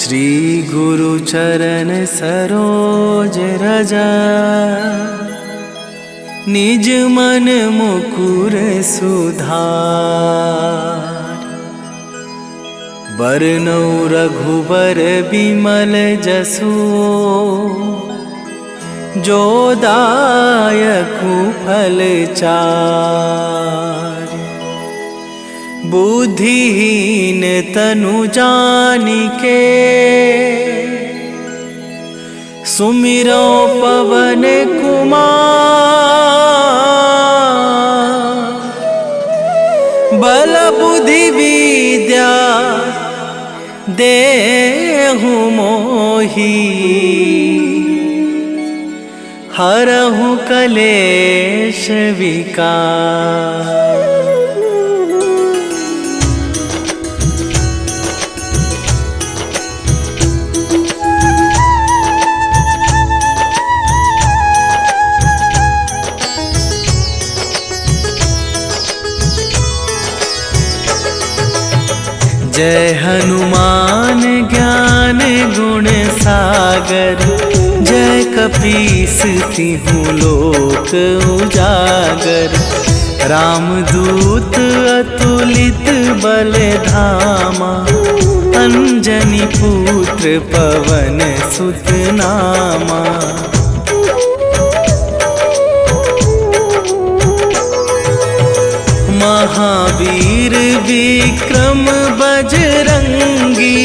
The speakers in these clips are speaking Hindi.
श्री गुरु चरण सरोज रजा, निज मन मुकुर सुधार। बरनौ रघुबर बिमल जसु, जो दायकु फल चार। बुद्धिहीन तनु जानिके, सुमिरो पवन कुमार। बल बुद्धि विद्या देहु मोहि, हरहु कलेश विकार। जय हनुमान ज्ञान गुण सागर, जय कपीस तिहु लोक उजागर। रामदूत अतुलित बल धामा, अंजनी पुत्र पवन सुत नामा। महावीर विक्रम बजरंगी,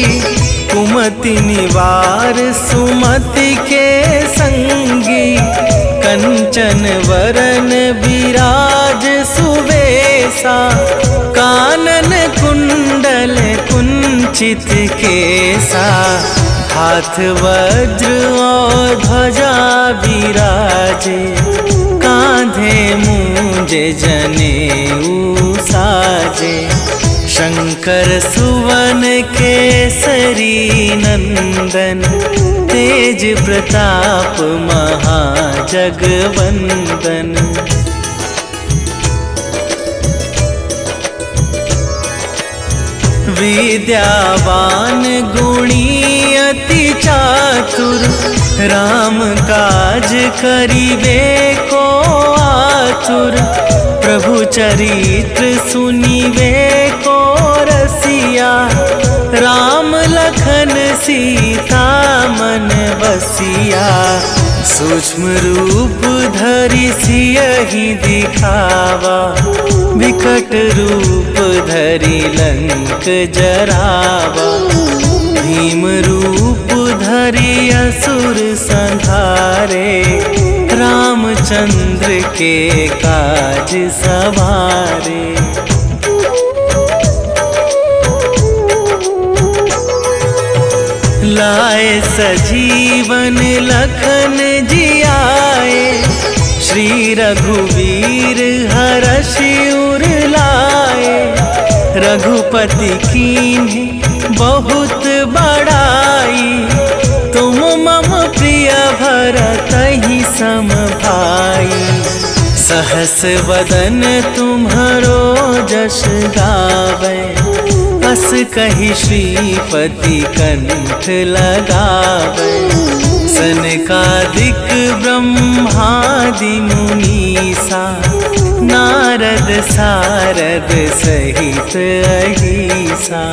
कुमति निवार सुमति के संगी। कंचन वरन विराज सुवेशा, कानन कुंडल कुंचित केसा। हाथ वज्र और ध्वजा विराजे, कांधे मूंज जनेऊ साजे। शंकर सुवन केसरी नंदन, तेज प्रताप महाजगवंदन। विद्यावान गुणी अति चातुर, राम काज करिबे को आतुर। प्रभु चरित्र सुनिबे को रसिया, राम लखन सीता मन बसिया। सूक्ष्म रूप धरि सियहि दिखावा, विकट रूप धरि लंक जरावा। भीम रूप धरि असुर संहारे, रामचंद्र के काज सवारे। लाए सजीवन लखन जियाए, श्री रघुवीर हरषि उर लाए। रघुपति कीन्ही बहुत बड़ाई, तुम मम प्रिय भरतहि सम भाई। सहस वदन तुम्हरो जस गावै, अस कहि श्रीपति कंठ लगावै। सनकादिक ब्रह्मादि मुनीसा, नारद सारद सहित अहिसा।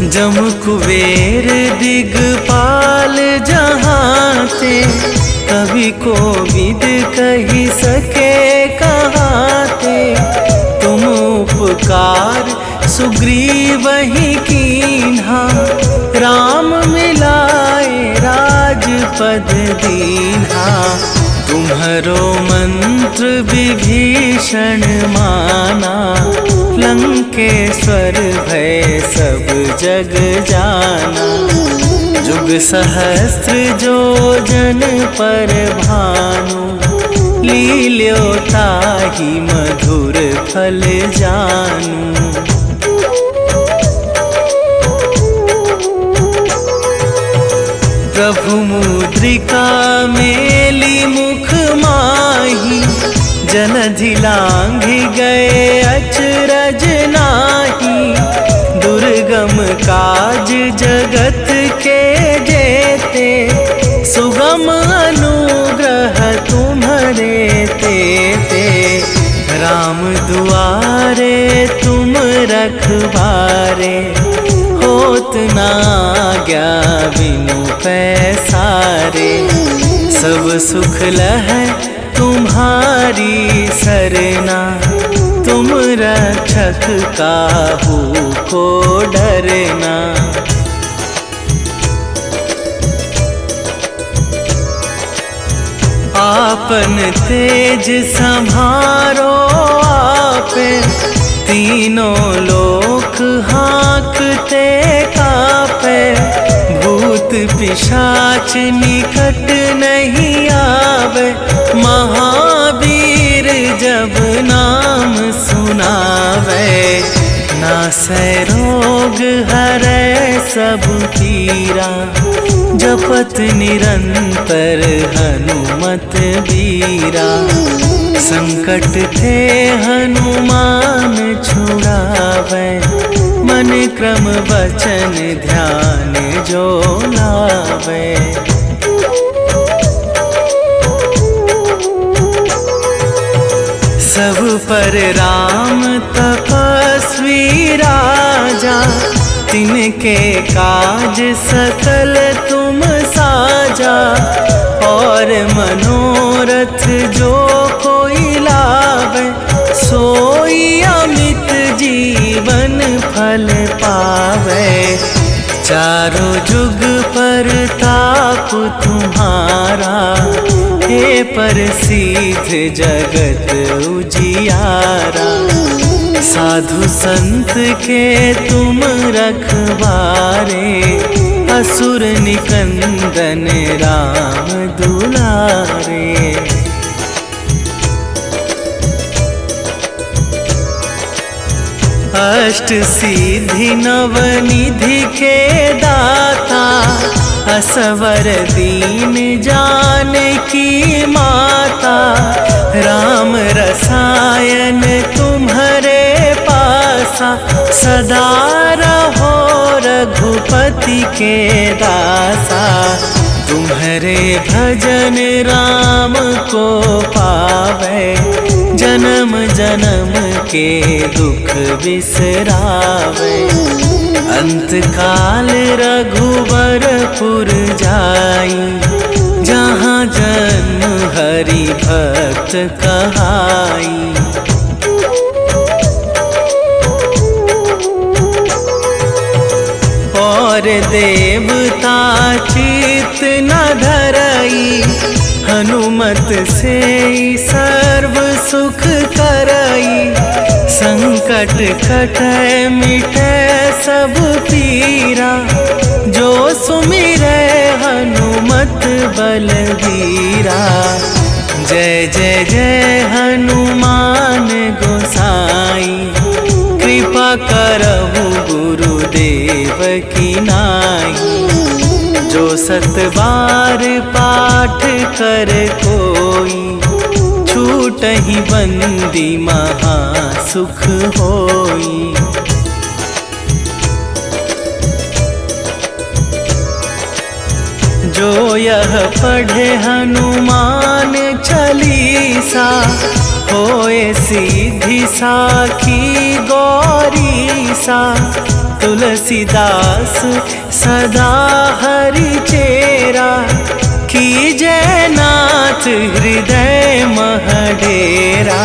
जम कुबेर दिगपाल जहाते, कवि कोविद कहि सके कहाते। तुम उपकार सुग्रीवहि कीन्हा, राम मिलाए राजपद दीन्हा। तुम्हरो मंत्र विभीषण माना, लंकेश्वर भय सब जग जाना। जुग सहस्त्र जो जन पर भानु, लील्यो ताहि मधुर फल जानू। प्रभु मुद्रिका मेली मुख माही, जलधि लांघि गए अचरज नाही, दुर्गम काज जगत के जेते, सुगम अनुग्रह तुम्हारे तेते। राम दुआरे तुम रखवारे, होत ना आज्ञा बिनु पैसारे। सब सुख लहै तुम्हारी सरना, तुम रक्षक काहू को डरना। आपन तेज संभारो आपे, तीनों लोक हाँकते कापे। भूत पिशाच निकट नहीं आवे, महावीर जब नाम सुनावे। नासै रोग हरै सब पीरा, जपत निरंतर हनुमत बीरा। संकट थे हनुमान छुड़ावे, मन क्रम वचन ध्यान जो लावे। सब पर राम तपस्वी राजा, तिनके काज सकल तुम साजा। और मनोरथ जो कोई लावे, सोई अमित जीवन फल पावे। चारों जुग पर ताप तुम्हारा, हे प्रसिद्ध जगत उजियारा। साधु संत के तुम रखवारे, असुर निकंदन राम दुलारे। अष्ट सिद्धि नवनिधि के दाता, असवर दीन जानकी माता। राम रसायन तुम्हारे पासा, सदा रहो रघुपति के दासा। तुम्हारे भजन राम को पावे, जन्म जन्म के दुख बिसरावे। अंत काल रघुवरपुर जाई, जहाँ जन्म हरि भक्त कहाई। और देवता चित न धरई, हनुमत से सर्व सुख करई। संकट कटै मिटै सब पीरा, जो सुमिरै हनुमत बलबीरा। जय जय जय हनुमान गोसाई, कृपा करहु गुरुदेव की नाई। जो सत बार पाठ कर कोई, छूटहि बंदी महा सुख होई। जो यह पढ़े हनुमान चालीसा, होए सीधी साखी गौरीसा। तुलसीदास सदा हरि चेरा, कीजय नाथ हृदय महडेरा।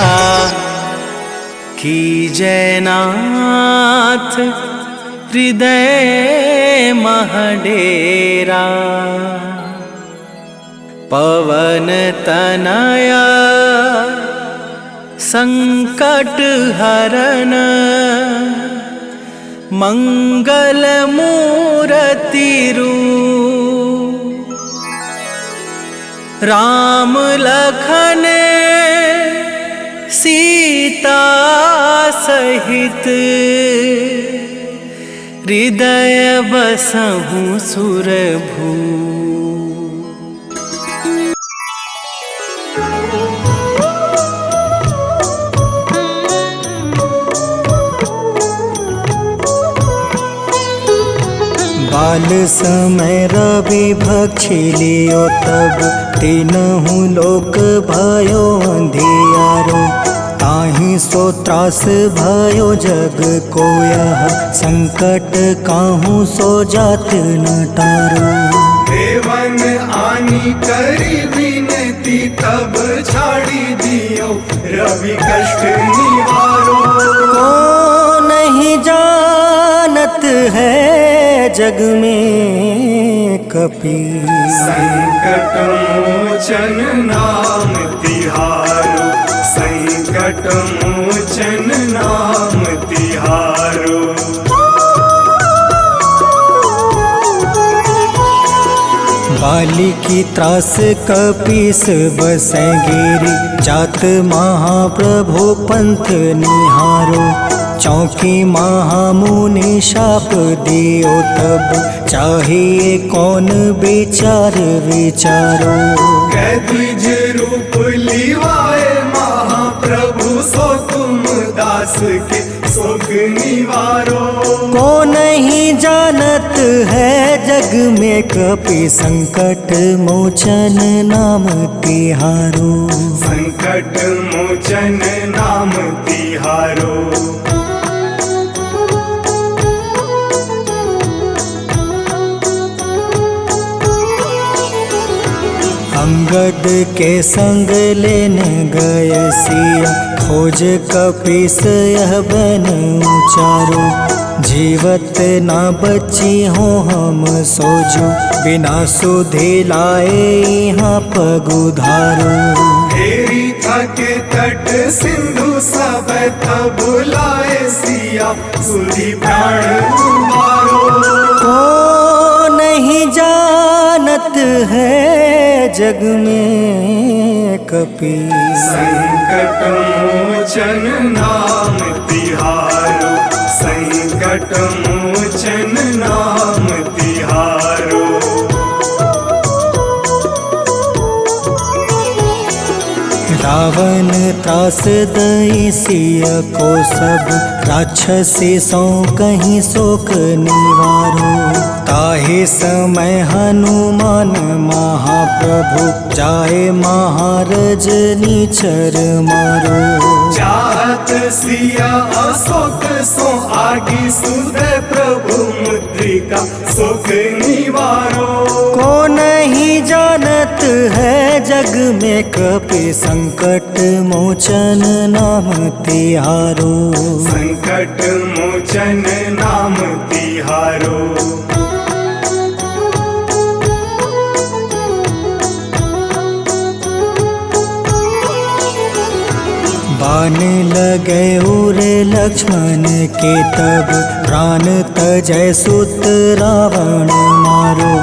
कीजय नाथ हृदय महडेरा। पवन तनया संकट हरन, मंगल मूरति रूप। राम लखन सीता सहित, हृदय बसहु सुरभू। काल समय रवि भक्षी लियो तब तीनहु लोक भयो अंधियारो। ताहि सो त्रास भयो जग को यह संकट काहू सो जात न टारो। देवन आनी करी विनती तब छाड़ी दियो रवि कष्ट निवारो। को नहीं जानत है जग में कपि संकट मोचन नाम तिहारो। संकट मोचन नाम तिहारो। बाली की त्रास कपीस बसै गिरी। जात महाप्रभु पंथ निहारो। चौकी महामुनि शाप दियो तब चाहिए कौन विचार विचारो। कैद्विज रूप लिवाए महाप्रभु सो तुम दास के शोक निवारो। को नहीं जानत है जग में कपि संकट मोचन नाम तिहारो। संकट मोचन नाम तिहारो। अंगद के संग लेने गए सिया। खोज कपीस यह बन उचारो। जीवत ना बची हो हम सोजो। बिना सुधि लाए यहाँ पग उधारो। हेरी थके तट सिंधु सब तब लाए सिया सुधि प्राण तुम्हारो। को नहीं जानत है जग में कपि संकट मोचन नाम तिहारो। संकट मोचन नाम तिहारो। रावण त्रास दई सिया को सब। राक्षसी सो कहीं शोक निवारो। ताहि समय हनुमान महाप्रभु जाए महारज नीचर मारो। चाहत सिया अशोक सो आगी सुधे प्रभु मुद्रिका शोक निवारो। को नहीं जानत है जग में कपि संकट मोचन नाम तिहारो। संकट मोचन नाम तिहारो। बाण लगे उरे लक्ष्मण के तब प्राण तजय सुत रावण मारो।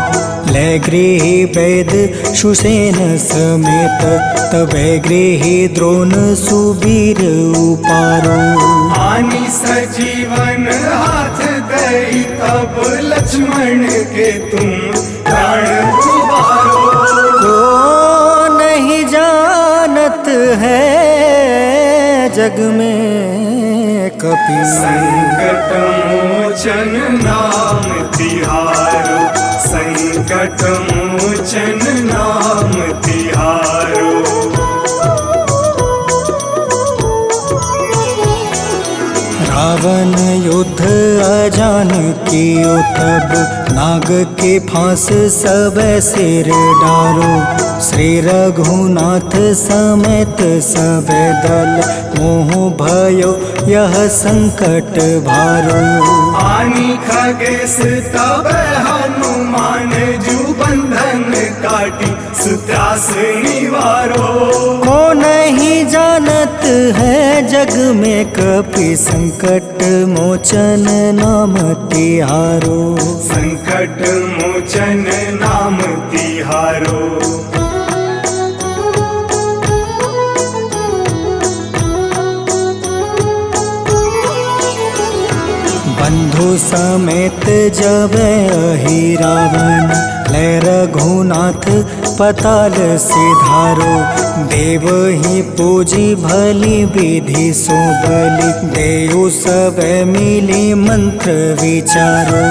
ले गृही वेद सुसेन समेत तबे गृही द्रोण सुबीर उपारो। आनी सजीवन हाथ दई तब लक्ष्मण के तुम प्राण उबारो। को नहीं जानत है जग में कपि संकट मोचन नाम तिहारो। संकट मोचन नाम तिहारो। रावण युद्ध अजान कियो तब नाग के फांस सब सिर डारो। श्री रघुनाथ समेत सब दल मोह भयो यह संकट भारो। आनी खगेश तब हनुमान जू बंधन काटी सुत्रास निवारो। को नहीं जानत है जग में कपि संकट मोचन नाम तिहारो। संकट मोचन नाम तिहारो। बंधु समेत जब अहि रावण ले रघुनाथ पताल सिधारो। देव ही पूजी भली विधि सो बलि, देव सब मिली मंत्र विचारो।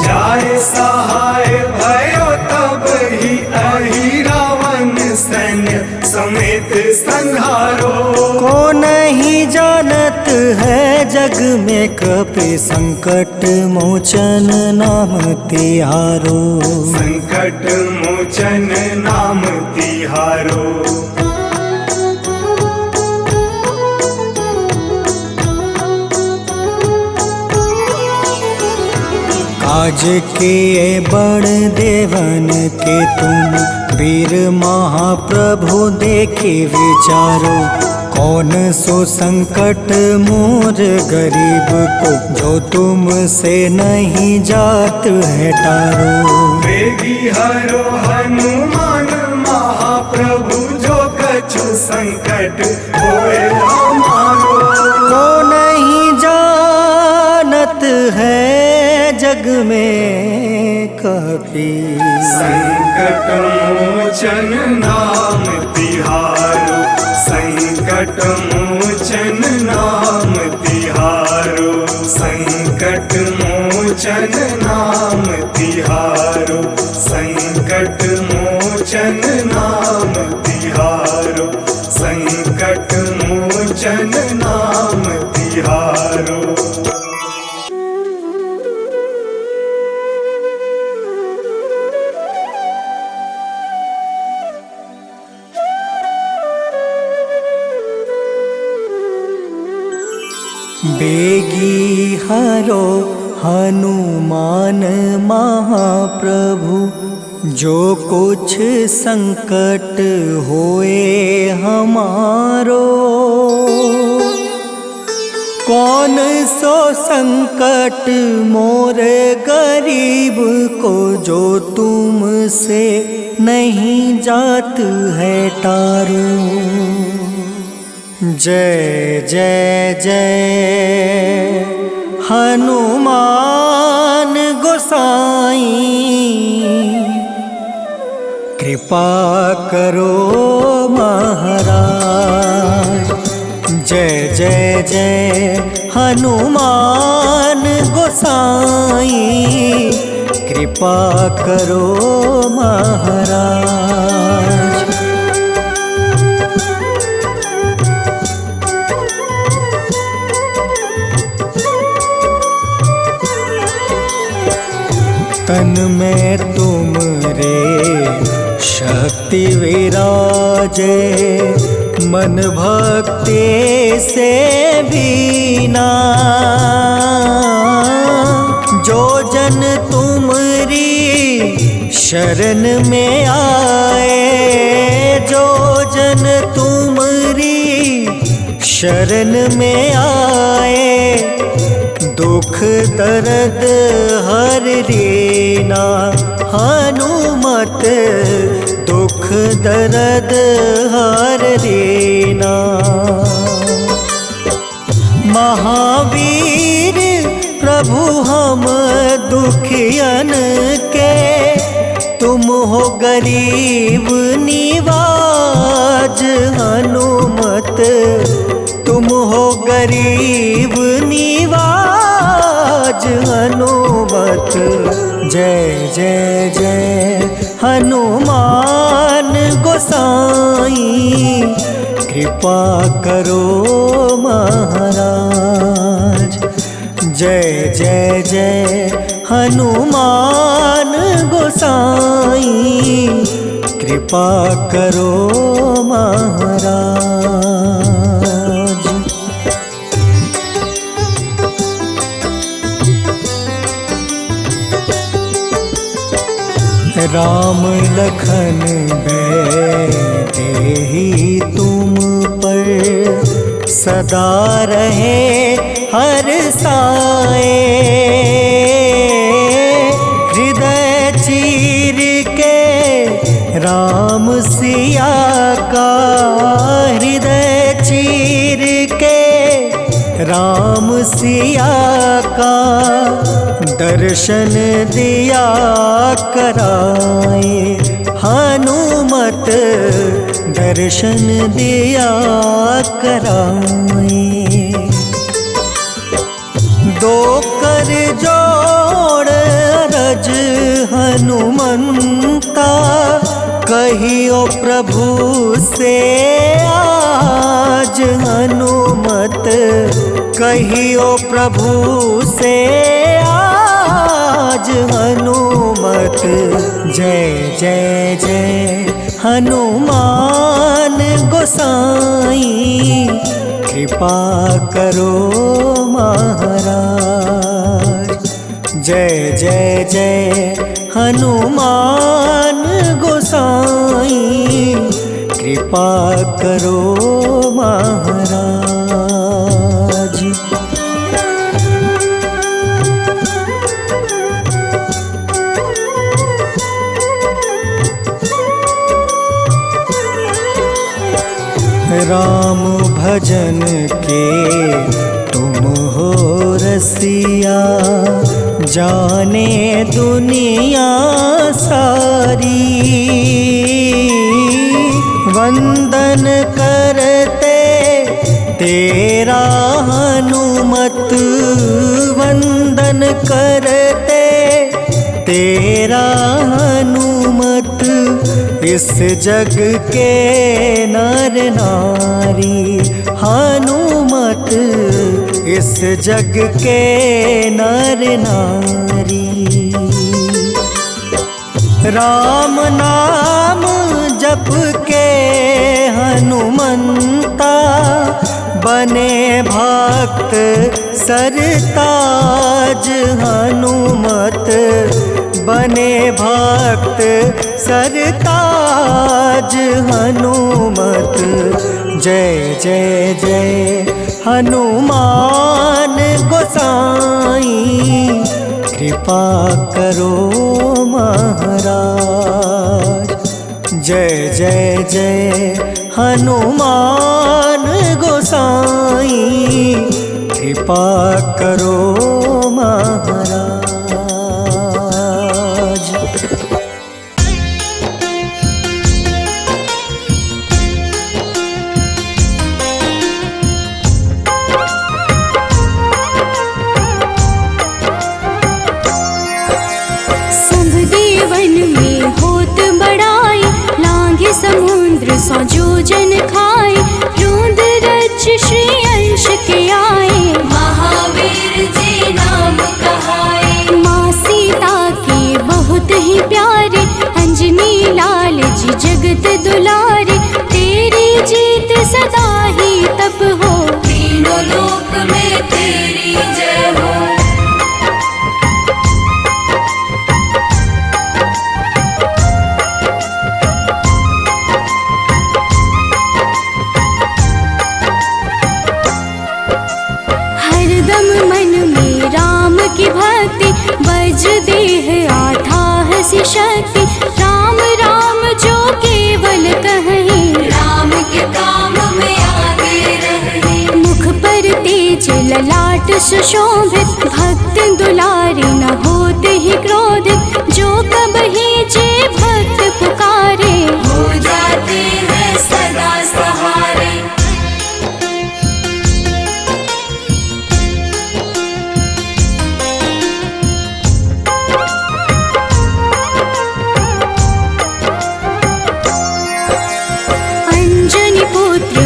जाय सहाय भयो तब ही अहि रावण सैन्य समेत संहारो। को नहीं जानत है जग में कपि संकट मोचन नाम तिहारो। संकट मोचन नाम तिहारो। काज किए बड़ देवन के तुम, वीर महाप्रभु देखे विचारो। कौन सो संकट मोर गरीब को, जो तुमसे नहीं जात है टारो। वेगी हरो हनुमान महाप्रभु, जो कछु संकट होए हमारो। को नहीं जानत है जग में कपि, संकट मोचन नाम तिहारो। संकट मोचन नाम तिहारो। संकट मोचन नाम तिहारो। संकट मोचन नाम तिहारो। संकट मोचन नाम तिहारो। बेगी हरो हनुमान महाप्रभु, जो कुछ संकट होए हमारो। कौन सो संकट मोर गरीब को, जो तुमसे नहीं जात है टारो। जय जय जय हनुमान गोसाई, कृपा करो महाराज। जय जय जय हनुमान गोसाई, कृपा करो महाराज। तन में तुम रे शक्ति विराजे, मन भक्ति से बीना। जो जन तुमरी शरण में आए, जो जन तुमरी शरण में आए, दुख दर्द हर रीना। हनुमत दुख दर्द हर रीना। महावीर प्रभु हम दुखियन के, तुम हो गरीब निवाज। हनुमत तुम हो गरीब निवाज। हनुमत जय जय जय हनुमान गोसाई, कृपा करो महाराज। जय जय जय हनुमान गोसाई, कृपा करो महाराज। राम लखन देहि तुम पर, सदा रहे हर साए। हृदय चीर के राम सिया का, हृदय चीर के राम सिया का, दर्शन दिया कराए। हनुमत दर्शन दिया कराए। दो कर जोड़ अरज हनुमंता, कहियो प्रभु से आज हनुमत, कहियो प्रभु से आज हनुमत। जय जय जय हनुमान गोसाई, कृपा करो महाराज। जय जय जय हनुमान गोसाई, कृपा करो महाराज। राम भजन के तुम हो रसिया, जाने दुनिया सारी। वंदन करते तेरा हनुमत, वंदन करते तेरा हनुमत। इस जग के नर नारी हनुमत, इस जग के नर नारी। राम नाम जप के हनुमंता, बने भक्त सरताज हनुमत, बने भक्त सरताज हनुमत। जय जय जय हनुमान गोसाई, कृपा करो महाराज। जय जय जय हनुमान गोसाई, कृपा करो महाराज। समुद्र सौ जोजन खाए, रोंद रच श्री अंश के आए। महावीर जी नाम कहाए, माँ सीता के बहुत ही प्यारे, अंजनी लाल जी जगत दुलारे। तेरी जीत सदा ही तब हो, तीनों लोक में तेरी जय हो। की भक्ति वज्र देह आठाह सी शक्ति, राम राम जो केवल कहीं, राम के काम में आगे रहे। मुख पर तेज ललाट सुशोभित, भक्त दुलारे न होते ही क्रोधित। जो कबहि जे भक्त पुकारे, हो जाते हैं सदा सहारे।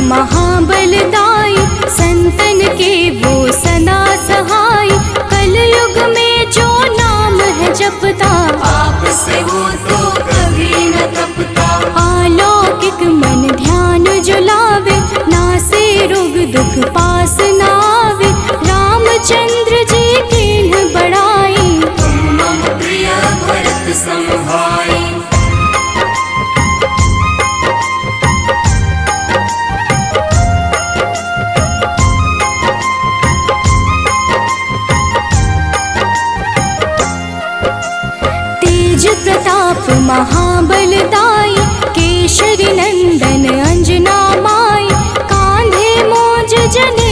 महाबलदाई, संतन के वो सदा सहाय। कलयुग में जो नाम है जपता, पाप से वो तो कभी न तपता। अलौकिक मन ध्यान जो लावे, नासे रोग दुख पास न आवे। रामचंद्र जी किन्ह बड़ाई, तुम मम प्रिय भरत सम भाई। प्रताप महाबलदाई, केशरी नंदन अंजना माई। कांधे मोज जने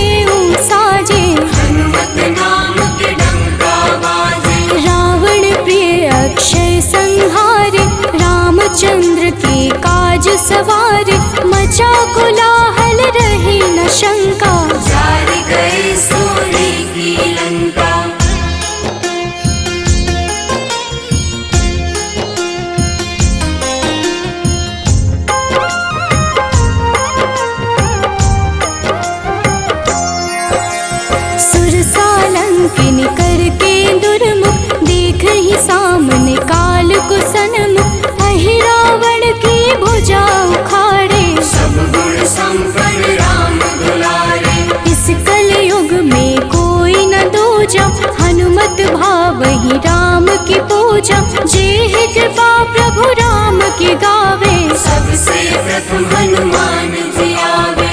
किन करके दुर्मुख, देख ही सामने काल को सन्मुख, अहि रावण की भुजा उखाड़े, सब गुण संपन्न राम दुलारे। इस कलयुग में कोई न दूजा, हनुमत भावहि राम की पूजा, जेहि कृपा प्रभु राम की गावे, सबसे प्रथम हनुमान जी आवे।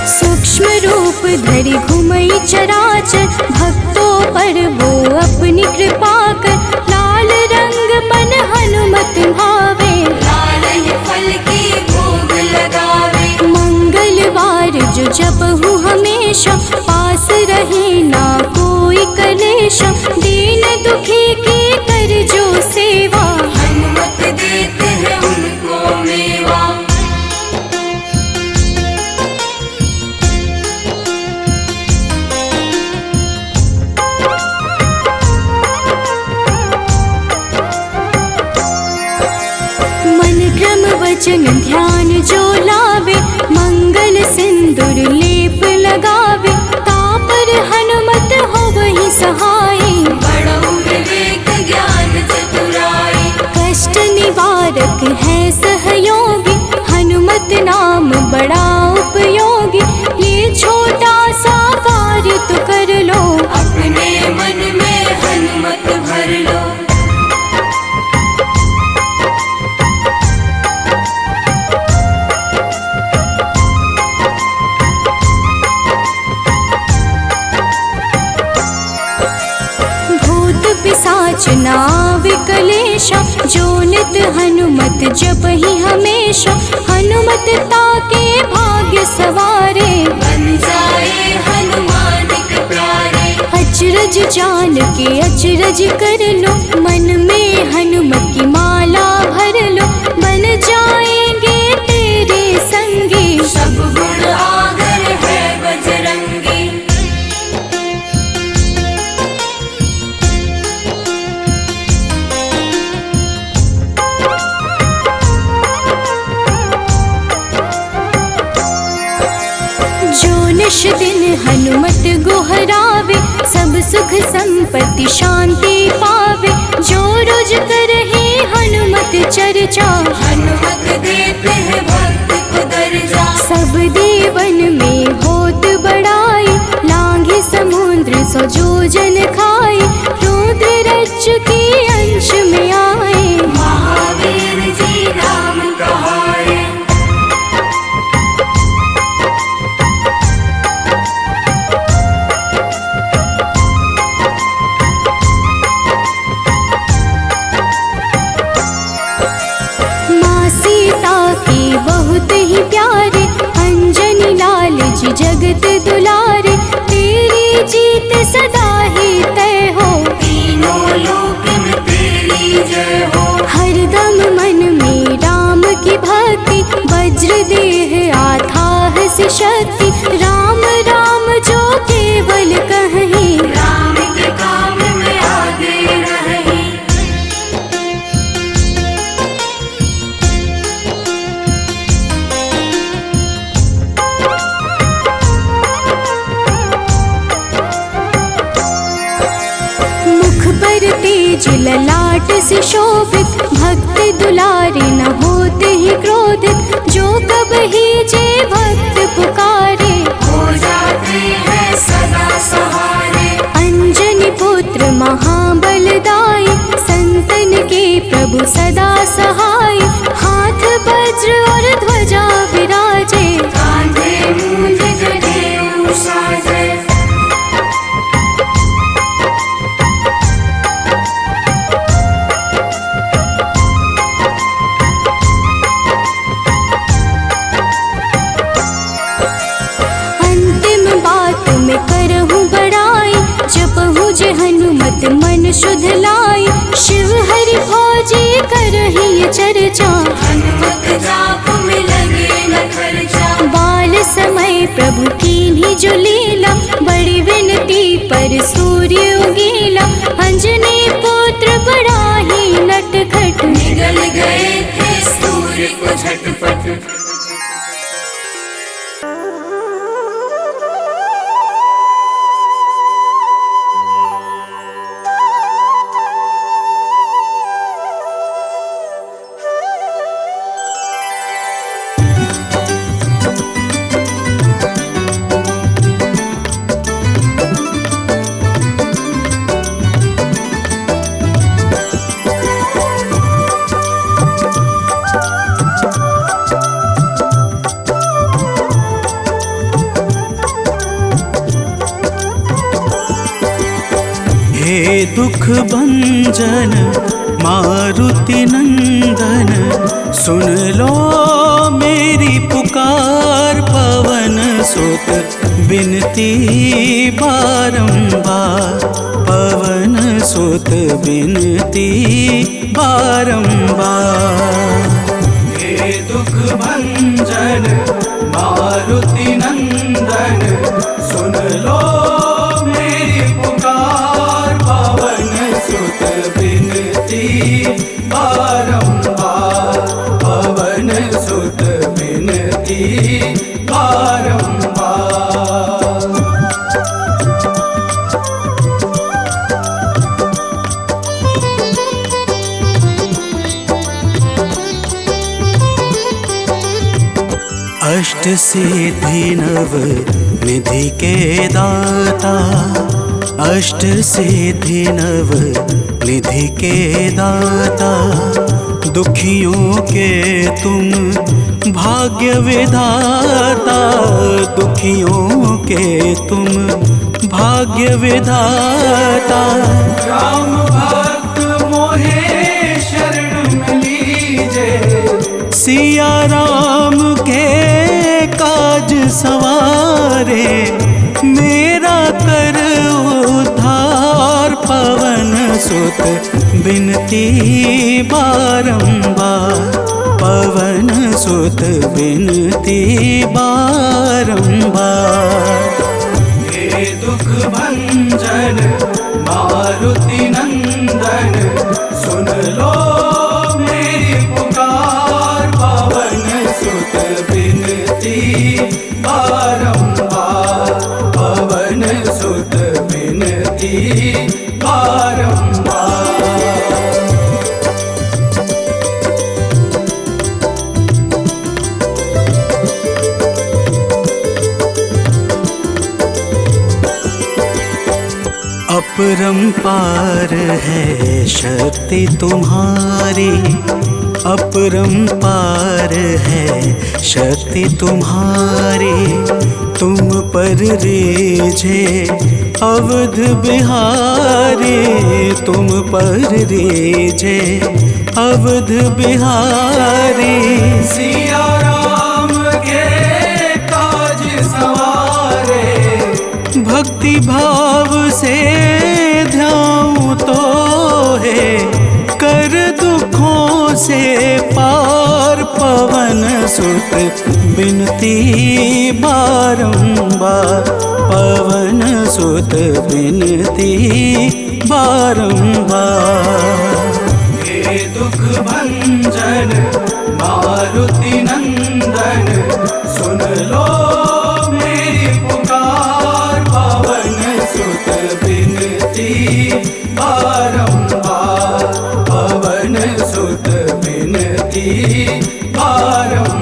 सूक्ष्म रूप धरि घुमई चराचर, भक्तों पर वो अपनी कृपा कर, लाल रंग मन हनुमत भावे, लाल ही फल की भोग लगावे। मंगलवार जो जपहु हमेशा, पास रहे ना कोई कलेशा, दीन दुखी की कर जो सेवा, हनुमत देते हैं उनको मेवा। मन क्रम वचन ध्यान जो लावे, मंगल सिंदूर लेप लगावे, तापर हनुमत हो वही सहाय, बड़ऊ विवेक ज्ञान चतुराई। कष्ट निवारक है सहयोगी, हनुमत नाम बड़ा उपयोगी, ये छोटा सा कार्य तो कर लो, अपने मन में हनुमत भर लो। भूत पिशाच नाव कलेशा, जो नित हनुमत जपहि हमेशा, हनुमत ताके भाग्य सवारे, बन जाए हनुमान के प्यारे। अचरज जान के अचरज कर लो, मन में हनुमत की माला भर लो, बन जाएंगे तेरे संगी, सब गुण आगर है बजरंगी। जो निश दिन हनुमत गोहरावे, सब सुख संपत्ति शांति पावे, जो रोज करहे हनुमत चर्चा, हनुमत देते हैं भक्त को दर्जा। सब देवन में होत बड़ाई, लांघे समुद्र सो जो जन खाए, रुद्र रज के अंश में आए, महावीर जी राम कहाए। माँ सीता के बहुत ही प्यारे, अंजनी लाल जी जगत दुलारे, तेरी जीत सदा ही तय हो, तीनों लोक में तेरी जय हो। हरदम मन में राम की भक्ति, वज्र देह आथाह से शक्ति, राम राम जो केवल कहीं, राम के काम में आगे रहे। मुख पर तेज ललाट से शोभित, भक्त दुलारे न होते ही क्रोधित, जो कब ही जे भक्त पुकारे, हो जाते हैं सदा सहारे। अंजनी पुत्र महाबलदाई, संतन के प्रभु सदा सहाय, हाथ वज्र और ध्वजा विराजे, कांधे मूंज जनेऊ साजे। अंतिम बात में करहूँ बड़ाई, जपहु जे हनुमत मन शुद्ध लाई, शिव हरि फौजी करहि ये चर्चा, हनुमत जाप में लगे न खर्चा। बाल समय प्रभु कीन्ही जो लीला, बड़ी विनती पर सूर्य उगीला, अंजनी पुत्र बड़ा ही नटखट, निगल गए थे सूर्य को झटपट। हे दुख भंजन मारुति नंदन, सुन लो मेरी पुकार। पवन सुत बिनती बारंबार, पवन सुत बिनती बारंबार। हे दुख भंजन मारुति नंदन, सुन लो मेरी पुकार। पवन सुत बिनती बारंबार, पवन सुत बिनती बारंबार। अष्ट सिद्धि नव निधि के दाता, अष्ट सिद्धि नव निधि के दाता। दुखियों के तुम भाग्य विधाता, दुखियों के तुम भाग्य विधाता। राम भक्त मोहे शरण लीजे, सिया राम के काज सवारे। मेरा कर उद्धार, पवन सुत बिनती बारंबार, पवन सुत बिनती बारंबार। हे दुख भंजन मारुति नंदन, सुन लो मेरी पुकार। पवन सुत बिनती बारंबार, पवन सुत बिनती बारंबार। अपरंपार है शक्ति तुम्हारी, अपरंपार है शक्ति तुम्हारी। तुम पर रीझे अवध बिहारी, तुम पर रीझे अवध बिहारी। सिया राम के काज सवारे, भक्ति भाव से ध्याऊं तो है कर दुखों से पार। पवन सुत बिनती बारंबार, पवन सुत बिनती बारंबार। हे दुख भंजन मारुति नंदन, सुन लो मेरी पुकार। पवन सुत बिनती बारंबार, पवन सुत बिनती बारंबार।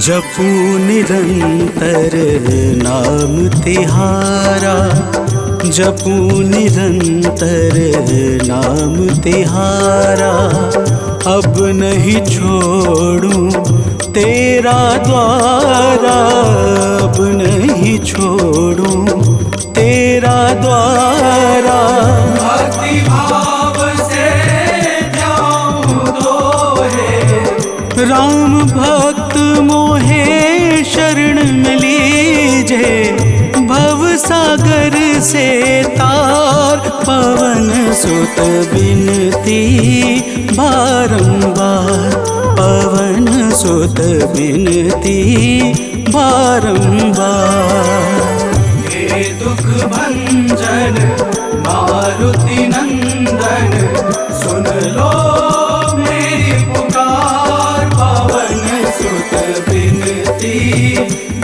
जपू निरंतर नाम तिहारा, जपू निरंतर नाम तिहारा। अब नहीं छोड़ूं तेरा द्वारा, अब नहीं छोड़ूं तेरा द्वारा। भक्ति भाव से ध्याऊं तो है राम भक्त मोहे से तार, पवन सुत बिनती बारंबार, पवन सुत बिनती बारंबार। हे दुख भंजन मारुति नंदन, सुन लो मेरी पुकार, पवन सुत बिनती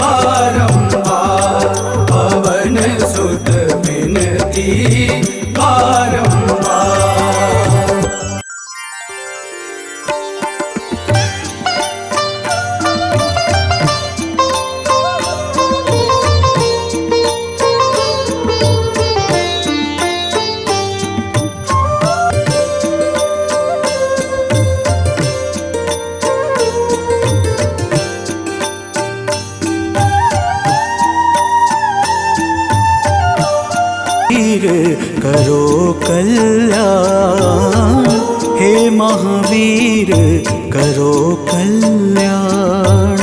बारंबार, पवन सुत बिनती बारंबार। करो कल्याण, हे महावीर करो कल्याण।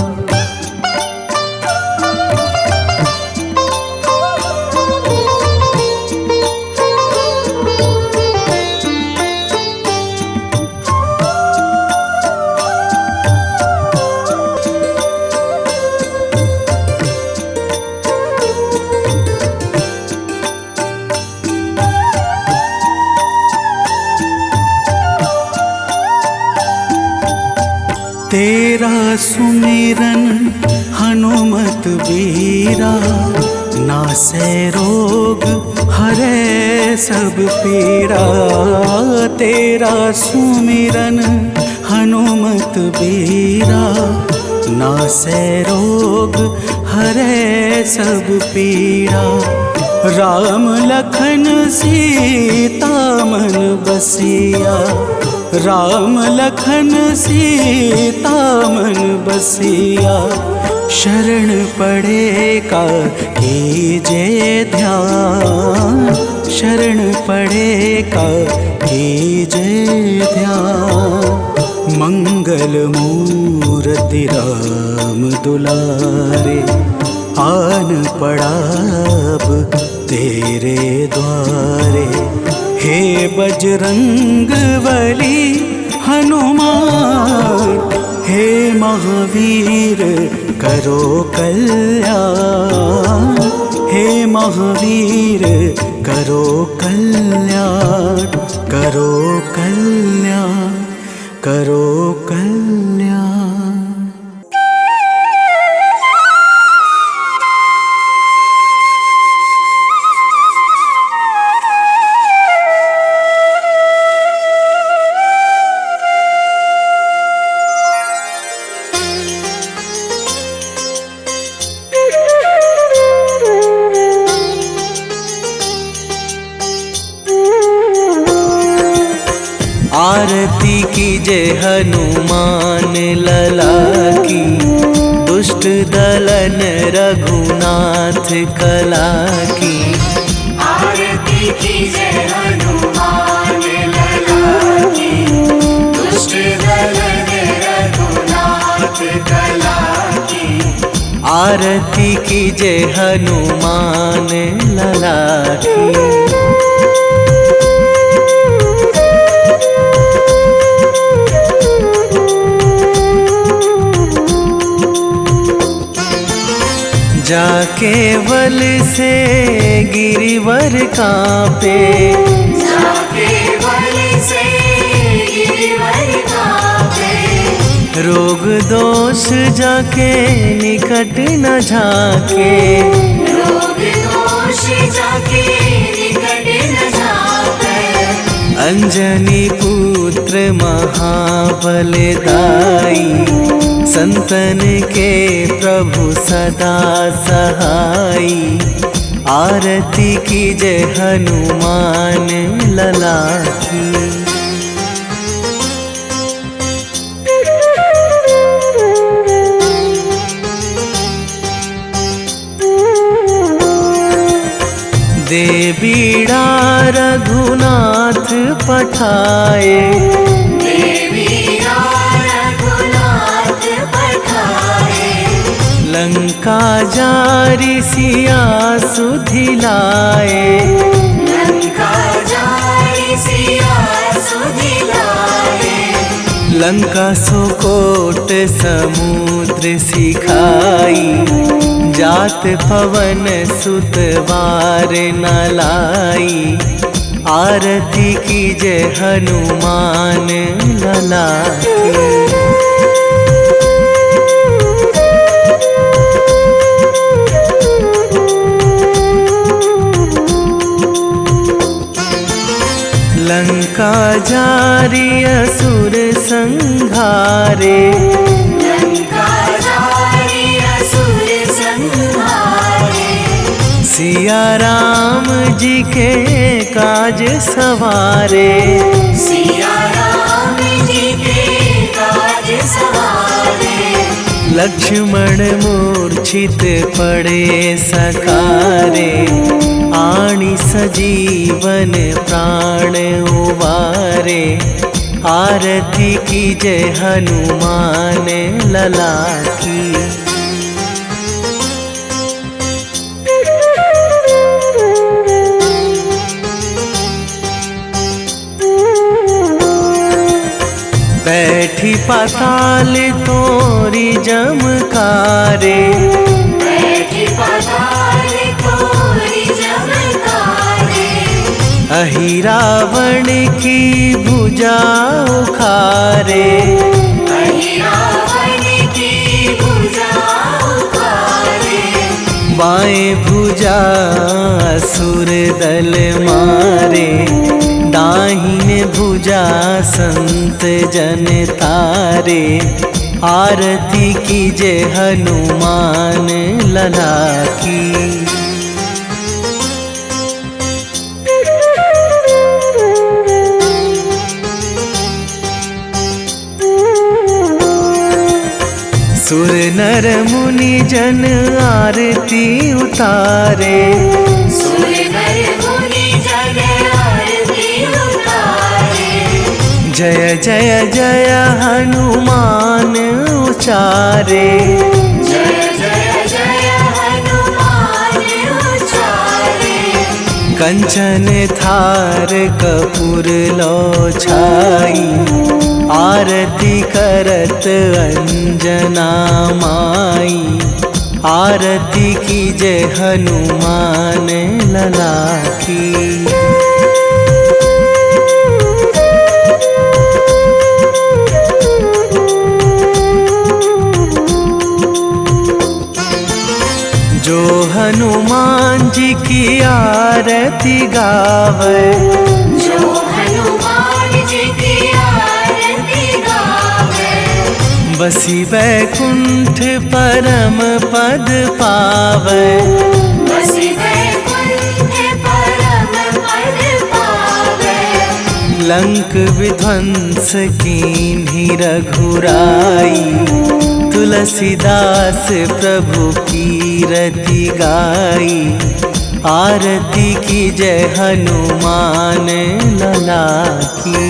तेरा सुमिरन हनुमत बीरा, नासै रोग हरै सब पीड़ा। तेरा सुमिरन हनुमत बीरा, नासै रोग हरै सब पीड़ा। राम लखन सीता मन बसिया, राम लखन सीता मन बसिया। शरण पड़े का कीजे ध्यान, शरण पड़े का कीजे ध्यान। मंगल मूर्ति राम दुलारे, आन पड़ा अब तेरे द्वारे। हे बजरंग बली हनुमान, हे महावीर करो कल्याण, हे महावीर करो कल्याण, करो कल्याण, करो कल्याण। आरती कीजे हनुमान लला की, दुष्ट दलन रघुनाथ कला की। आरती कीजे हनुमान लला की, दुष्ट दलन रघुनाथ कला की। आरती कीजे हनुमान लला की। जाके बल से गिरिवर कांपे, जाके बल से गिरिवर कांपे। रोग दोष जाके निकट न झाके, रोग दोष जाके निकट न झाके। अंजनी पुत्र महाबलदाई, संतन के प्रभु सदा सहाई। आरती कीजे हनुमान लला की। दे बीड़ा रघुनाथ पठाए, देवीरा रघुनाथ पठाए। लंका जारी सिया सुधिलाए, लंका जारी सिया सुधिलाए। लंका सुकोट समुद्र सिखाई, जात पवन सुत वार न लाई। आरती कीजे हनुमान लला की। लंका जारी असुर संहारे, लंका जारी असुर संहारे। सिया राम जी के काज सवारे, सिया राम जी के काज सवारे। लक्ष्मण मूर्छित पड़े सकारे, आणी सजीवन प्राण उवारे। आरती कीजे हनुमान लला की। बैठी पाताल तोरी जमकारे, बैठी पाताल तोरी जमकारे। अहि रावण की भुजा उखारे, अहि रावण की भुजा उखारे। बाएं भुजा असुर दल मारे, दाहिने भुजा संत जन तारे। आरती कीजे हनुमान लला की। सुर नर मुनि जन आरती उतारे, सुर नर मुनि जन आरती उतारे। जय जय जय हनुमान उचारे, जय जय जय हनुमान उचारे। कंचन थार कपूर लो छाई, आरती करत अंजना माई। आरती कीजे हनुमान लला की। जो हनुमान जी की आरती गावे, जो हनुमान जी की आरती गावे। बसी वैकुंठ परम पद पावे, बसी वैकुंठ परम पद पावे। लंक विध्वंस कीन्ही रघुराई, तुलसीदास प्रभु कीरति गाई। आरती कीजे हनुमान लला की।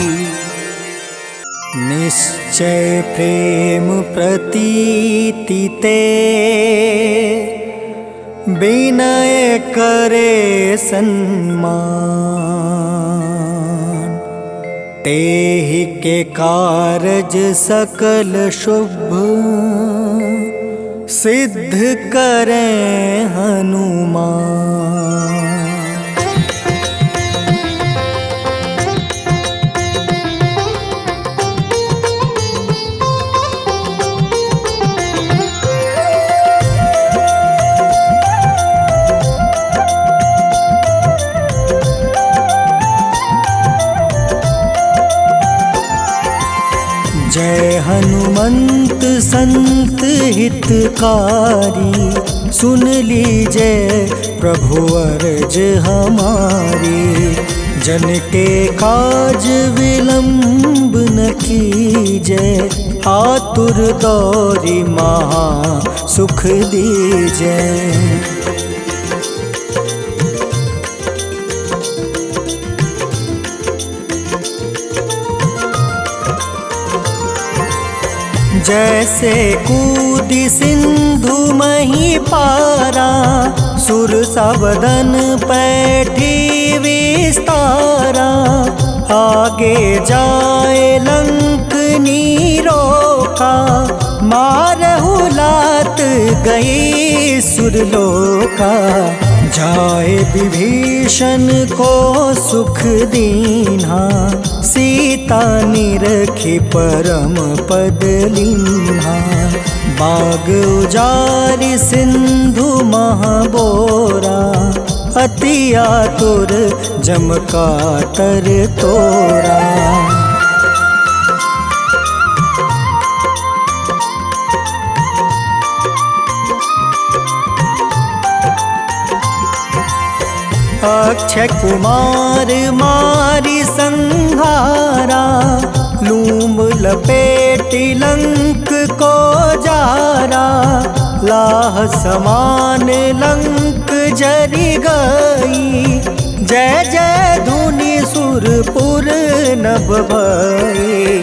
निश्चय प्रेम प्रतीति ते, विनय करे सन्मान। तेहि के कारज सकल शुभ, सिद्ध करें हनुमान। जय हनुमंत संत हितकारी, सुन लीजिए प्रभु अर्ज हमारी। जन के काज विलंब न कीजिए, आतुर दौरी महा सुख दीजिए। जैसे कूदी सिंधु मही पारा, सुर सवदन पैठी विस्तारा। आगे जाए लंक नीरोका, मारहु लात गई सुरलोका। जाए विभीषण को सुख दीन्हा, सीता निरखी परम पद लीन्हा। बाग उजारि सिंधु महाबोरा, अति आतुर जम कातर तोरा। अक्षय कुमार मारी संहारा, लूम लपेटी लंक को जारा। लाह समान लंक जरी गई, जय जय धुनि सुरपुर नभ भई।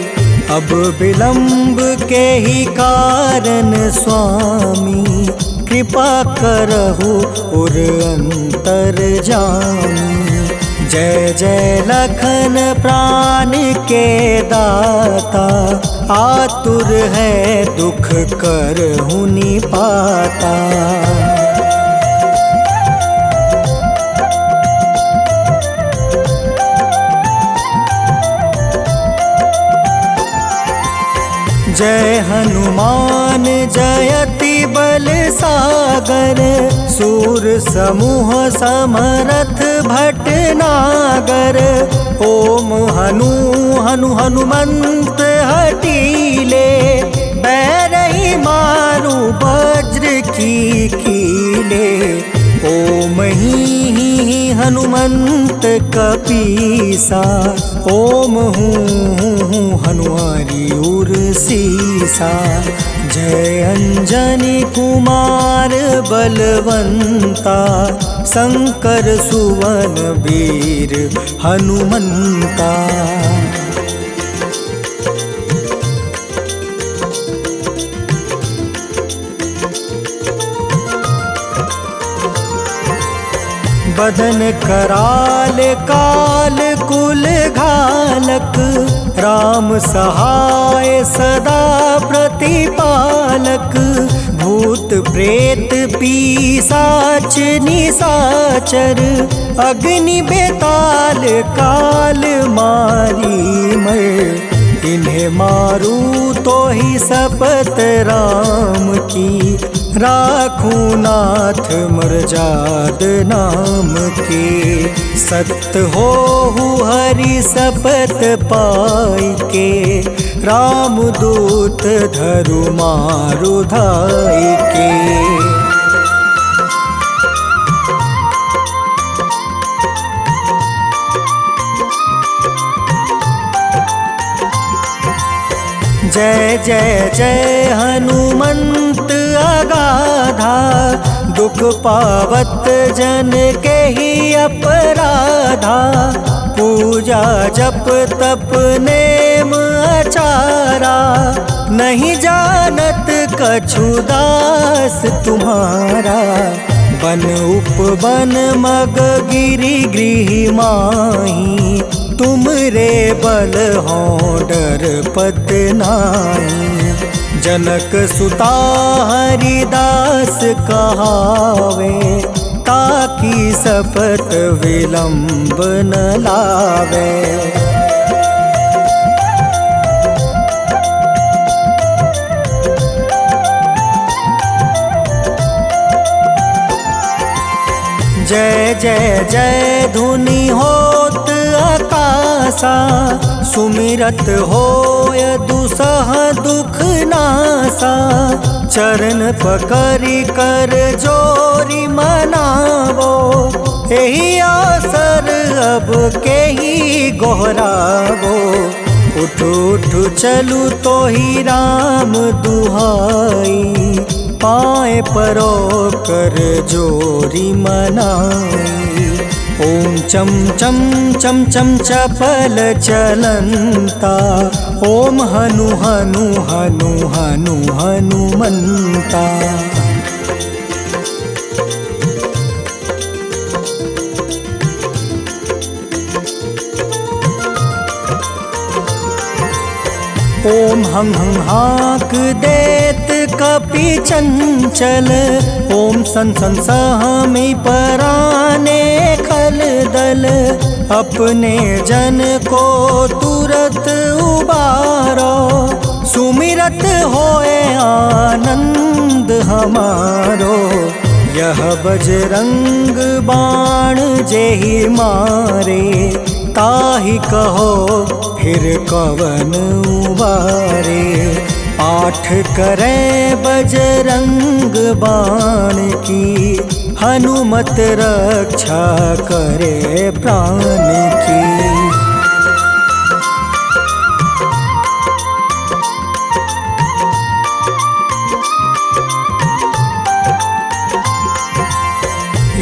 अब विलंब के ही कारण स्वामी, कृपा करहु उर अंतर जामी। जय जय लखन प्राण के दाता, आतुर है दुख करहु निपाता। जय हनुमान जयति बल सागर, सूर समूह समरथ भटनागर। ओम हनु हनु हनुमंत हटीले, बैरही मारू वज्र की कीले। ओम ही हनुमंत कपीसा, ओम हूँ हनुमारी उर सीसा। जय अंजनी कुमार बलवंता, शंकर सुवन वीर हनुमंता। बदन कराल काल कुल घालक, राम सहाय सदा प्रतिपालक। भूत प्रेत पिशाच निशाचर, अग्नि बेताल काल मारी मर। इन्हें मारू तो ही शपथ राम की, राखूं नाथ मर्याद नाम के। सत्य हो हरि शपथ पाई के, राम दूत धरु मारु धाई के। जय जय जय हनुमंत अगाधा, दुख पावत जन के ही अपराधा। पूजा जप तप नेम आचारा, नहीं जानत कछु दास तुम्हारा। बन उपवन मग गिरि गृह माही, तुम रे बल हो डर पत नाई। जनक सुता हरिदास कहावे, ताकि शपथ विलंब न लावे। जय जय जय धुनि होत आकाशा, सुमिरत होय दुसह दुख नासा। चरण पकड़ि कर जोरी मनावो, एही आसर अब के ही गोहरावो। उठ उठ चलू तो ही राम दुहाई, पाए परो कर जोरी मनाई। ॐ चं चं चं चं चपल चलन्ता ॐ हनु हनु हनु हनु हनुमन्ता। ॐ हं हं हाक देत कपि चंचल ॐ सन सन सहमी पराने खल दल अपने जन को तुरत उबारो सुमिरत होए आनंद हमारो। यह बजरंग बाण जेहि मारे ताहि कहो फिर कवन उबारे। पाठ करे बजरंग बाण की हनुमत रक्षा करे प्राण की।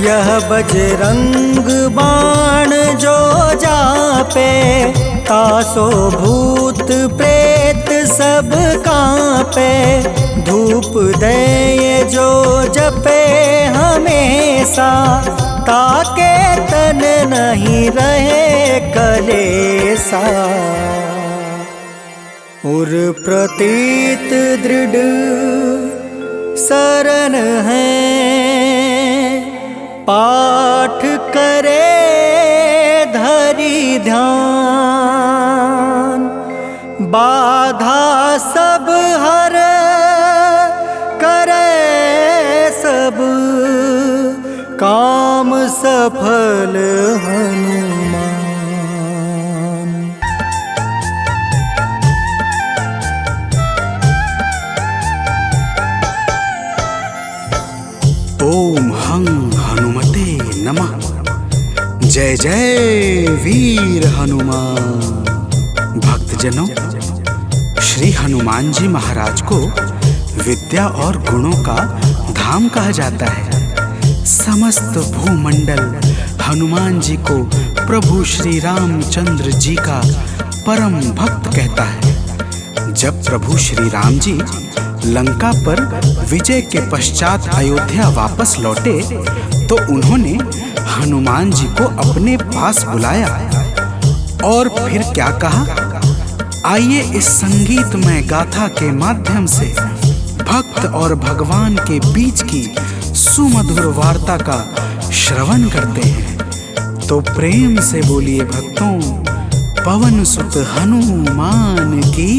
यह बजरंग बाण जो जापे तासो भूत प्रेत सब कांपे। धूप दे जो जपे हमेशा ताके तन नहीं रहे कलेसा। उर प्रतीत दृढ़ शरण है पाठ करे धरि ध्यान। बाधा सब हर करे सब काम सफल हनुमान। ओम हं हनुमते नमः। जय जय वीर हनुमान। भक्तजनों, श्री हनुमान जी महाराज को विद्या और गुणों का धाम कहा जाता है। समस्त भूमंडल हनुमान जी को प्रभु श्री रामचंद्र जी का परम भक्त कहता है। जब प्रभु श्री राम जी लंका पर विजय के पश्चात अयोध्या वापस लौटे तो उन्होंने हनुमान जी को अपने पास बुलाया और फिर क्या कहा, आइए इस संगीतमय गाथा के माध्यम से भक्त और भगवान के बीच की सुमधुर वार्ता का श्रवण करते हैं। तो प्रेम से बोलिए भक्तों, पवन सुत हनुमान की।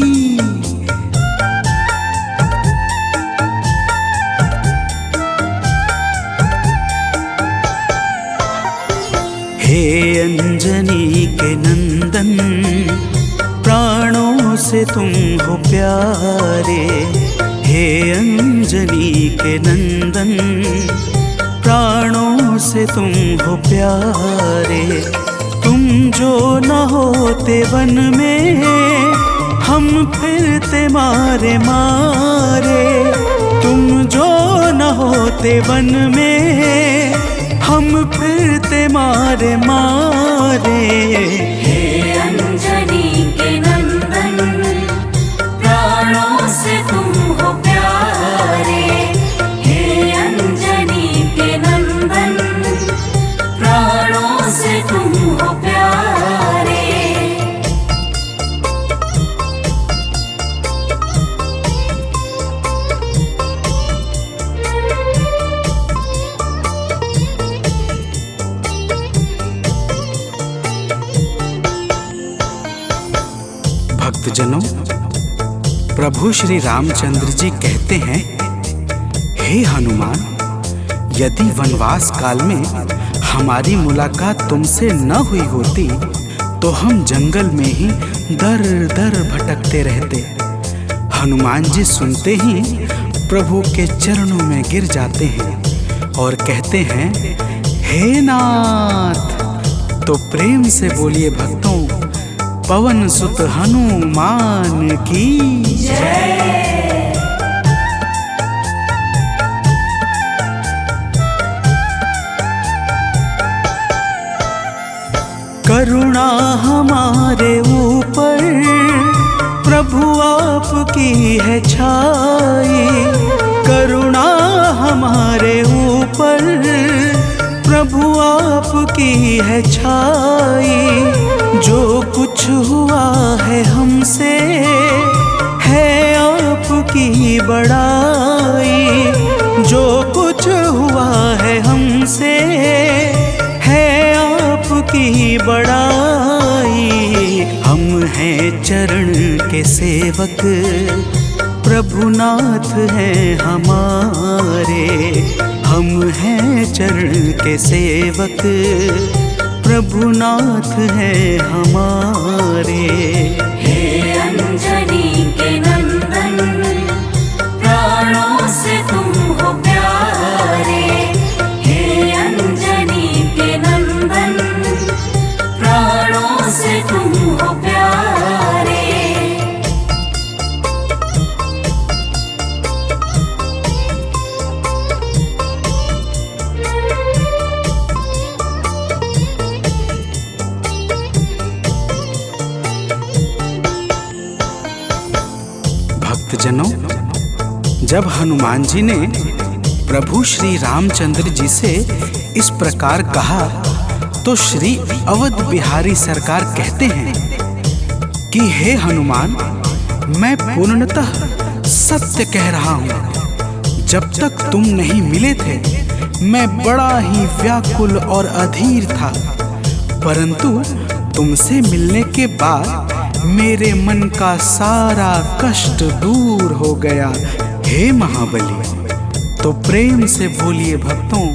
हे अंजनी के नंदन, प्राणों से तुम हो प्यारे। हे अंजनी के नंदन, प्राणों से तुम हो प्यारे। तुम जो न होते वन में हम फिरते मारे मारे। तुम जो न होते वन में हम फिरते मारे मारे। हे अंजनी के नंदन, प्राणों से तुम हो प्यारे। हे अंजनी के नंदन, प्राणों से तुम हो प्यारे। भक्तजनों, प्रभु श्री रामचंद्र जी कहते हैं, हे हनुमान, यदि वनवास काल में हमारी मुलाकात तुमसे न हुई होती तो हम जंगल में ही दर दर भटकते रहते। हनुमान जी सुनते ही प्रभु के चरणों में गिर जाते हैं और कहते हैं, हे नाथ। तो प्रेम से बोलिए भक्तों, पवन सुत हनुमान की जय। आपकी है छाई, करुणा हमारे ऊपर प्रभु आपकी है छाई। जो कुछ हुआ है हमसे है आपकी बड़ाई, जो कुछ हुआ है हमसे है आपकी बड़ाई। हम हैं चरण के सेवक, प्रभुनाथ हैं हमारे। हम हैं चरण के सेवक, प्रभुनाथ हैं हमारे। हे अंजनी के नंदन, प्राणों से तुम हो प्यारे। हे अंजनी के नंदन, प्राणों से तुम हो प्यारे। भक्तजनों, जब हनुमान जी ने प्रभु श्री रामचंद्र जी से इस प्रकार कहा तो श्री अवध बिहारी सरकार कहते हैं कि हे हनुमान, मैं पूर्णतः सत्य कह रहा हूँ। जब तक तुम नहीं मिले थे मैं बड़ा ही व्याकुल और अधीर था, परंतु तुमसे मिलने के बाद मेरे मन का सारा कष्ट दूर हो गया। हे महाबली, तो प्रेम से बोलिए भक्तों,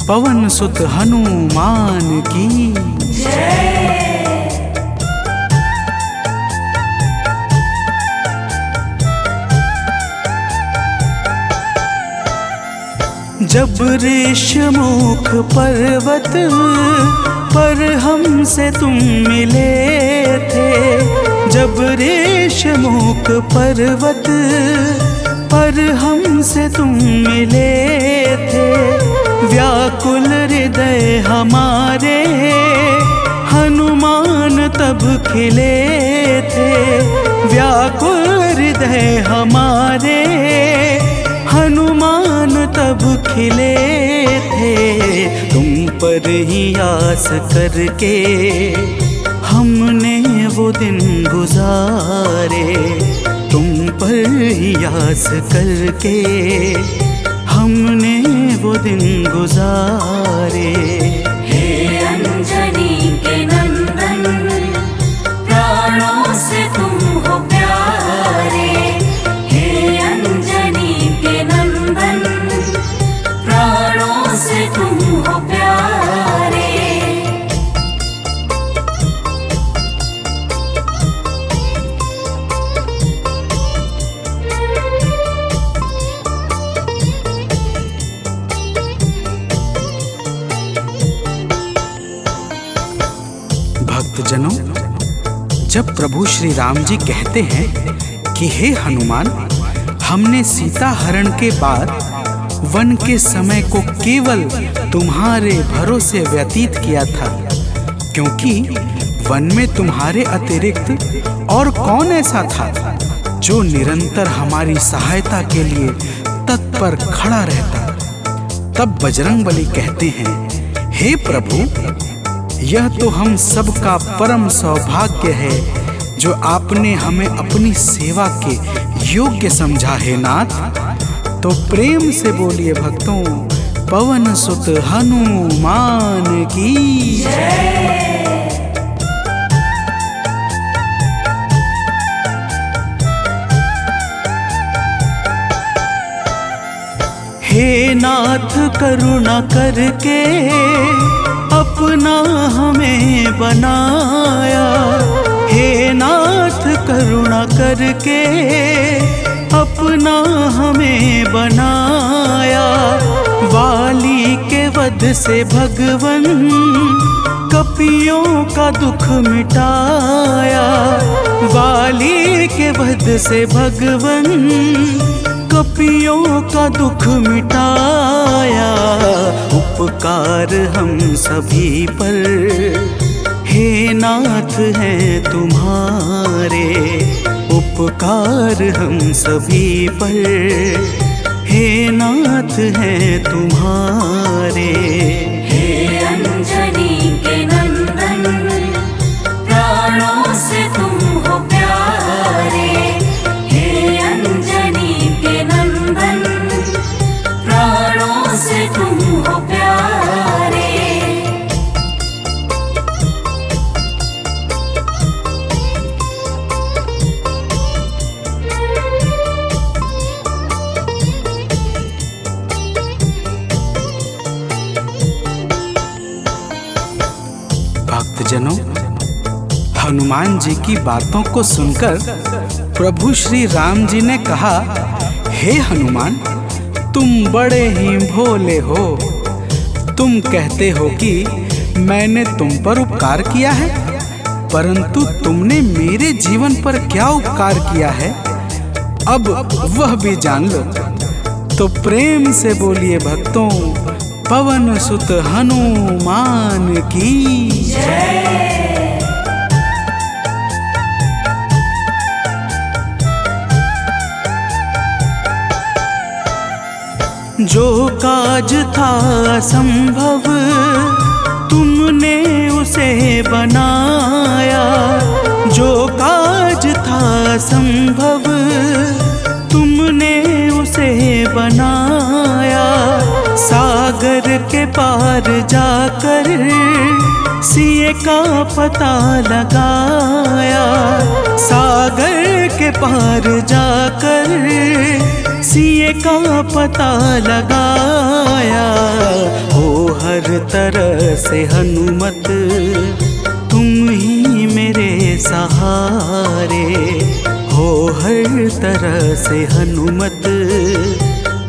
पवन सुत हनुमान की जय। जब ऋषमुख पर्वत पर हमसे तुम मिले थे, जब ऋषमुख पर्वत पर हमसे तुम मिले थे, व्याकुल हृदय हमारे हनुमान तब खिले थे। व्याकुल हृदय हमारे हनुमान तब खिले थे। तुम पर ही आस करके हमने वो दिन गुजारे, तुम पर ही आस करके हमने वो दिन गुजारे। हे अंजनी के नंदन, प्राणों से तुम हो प्यारे। हे अंजनी के नंदन, प्राणों से तुम हो प्यारे। भक्तजनों, जब प्रभु श्री राम जी कहते हैं कि हे हनुमान, हमने सीता हरण के बाद वन के समय को केवल तुम्हारे भरोसे व्यतीत किया था, क्योंकि वन में तुम्हारे अतिरिक्त और कौन ऐसा था जो निरंतर हमारी सहायता के लिए तत्पर खड़ा रहता। तब बजरंगबली कहते हैं, हे प्रभु, यह तो हम सबका परम सौभाग्य है जो आपने हमें अपनी सेवा के योग्य समझा है नाथ। तो प्रेम से बोलिए भक्तों, पवन सुत हनुमान की जय। हे नाथ करुणा करके अपना हमें बनाया, हे नाथ करुणा करके अपना हमें बनाया। वाली के वध से भगवन कपियों का दुख मिटाया, वाली के वध से भगवन कपियों का दुख मिटाया। उपकार हम सभी पर हे नाथ हैं तुम्हारे, उपकार हम सभी पर, हे नाथ हैं तुम्हारे। हे अंजनी के नंदन, प्राणों से तुम हो प्यारे। हे अंजनी के नंदन, प्राणों से तुम हो प्यारे। भक्तजनों, हनुमान जी की बातों को सुनकर प्रभु श्री राम जी ने कहा, हे हनुमान, तुम बड़े ही भोले हो। तुम कहते हो कि मैंने तुम पर उपकार किया है, परंतु तुमने मेरे जीवन पर क्या उपकार किया है, अब वह भी जान लो। तो प्रेम से बोलिए भक्तों, पवन सुत हनुमान की जय। जो काज था संभव तुमने उसे बनाया, जो काज था संभव तुमने उसे बनाया। सागर के पार जाकर सिए का पता लगाया, सागर के पार जाकर सिए का पता लगाया। हो हर तरह से हनुमत तुम ही मेरे सहारे, हो हर तरह से हनुमत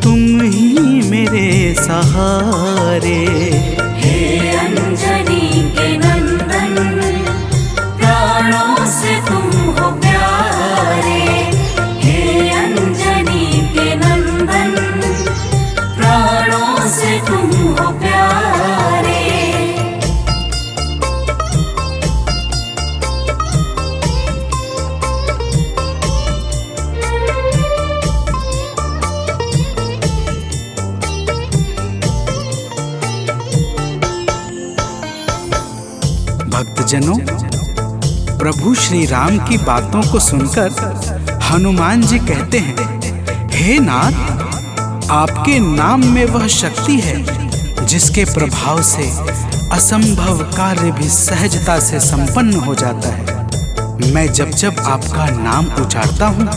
तुम ही मेरे सहारे। हे अंजनी के नंदन, प्राणों से तुम हो प्यारे। हे अंजनी के नंदन, प्राणों से तुम हो प्यारे। भक्तजनों, प्रभु श्री राम की बातों को सुनकर हनुमान जी कहते हैं, हे नाथ, आपके नाम में वह शक्ति है जिसके प्रभाव से असंभव कार्य भी सहजता से संपन्न हो जाता है। मैं जब जब आपका नाम उच्चारता हूँ,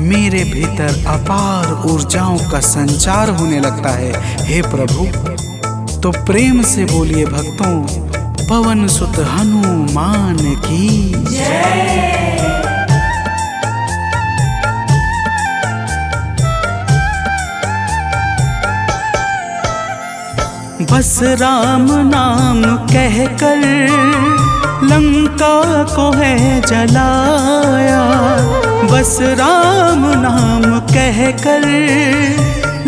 मेरे भीतर अपार ऊर्जाओं का संचार होने लगता है। हे प्रभु, तो प्रेम से बोलिए भक्तों, पवन सुत हनुमान की जय। बस राम नाम कहकर लंका को है जलाया, बस राम नाम कहकर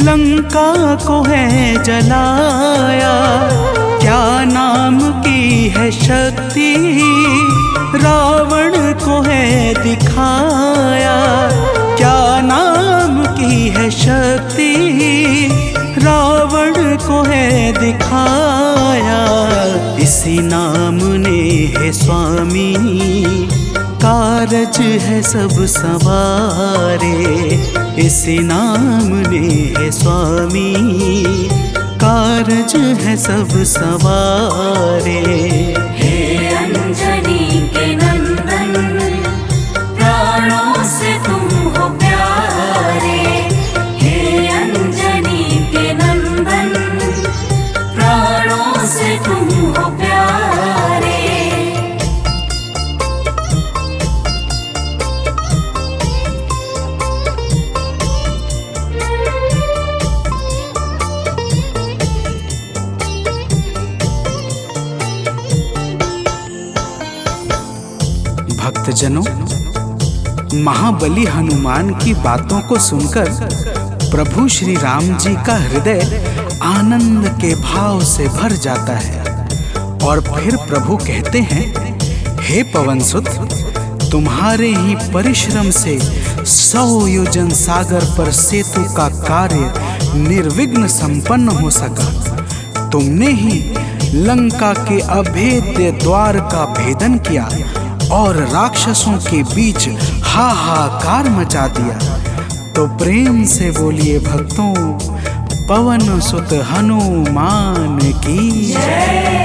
लंका को है जलाया। क्या नाम की है शक्ति रावण को है दिखाया, क्या नाम की है शक्ति रावण को है दिखाया। इसी नाम ने है स्वामी कारज है सब सवारे, इसी नाम ने है स्वामी कारज है सब सवारे। हे अंजनी के नंदन, प्राणों से तुम हो प्यारे। हे अंजनी के नंदन, प्राणों से तुम हो प्यारे। भक्तजनों, महाबली हनुमान की बातों को सुनकर प्रभु श्री राम जी का हृदय आनंद के भाव से भर जाता है और फिर प्रभु कहते हैं, हे पवन सुत, तुम्हारे ही परिश्रम से 100 योजन सागर पर सेतु का कार्य निर्विघ्न संपन्न हो सका। तुमने ही लंका के अभेद्य द्वार का भेदन किया और राक्षसों के बीच हाहाकार मचा दिया। तो प्रेम से बोलिए भक्तों, पवन सुत हनुमान की जय।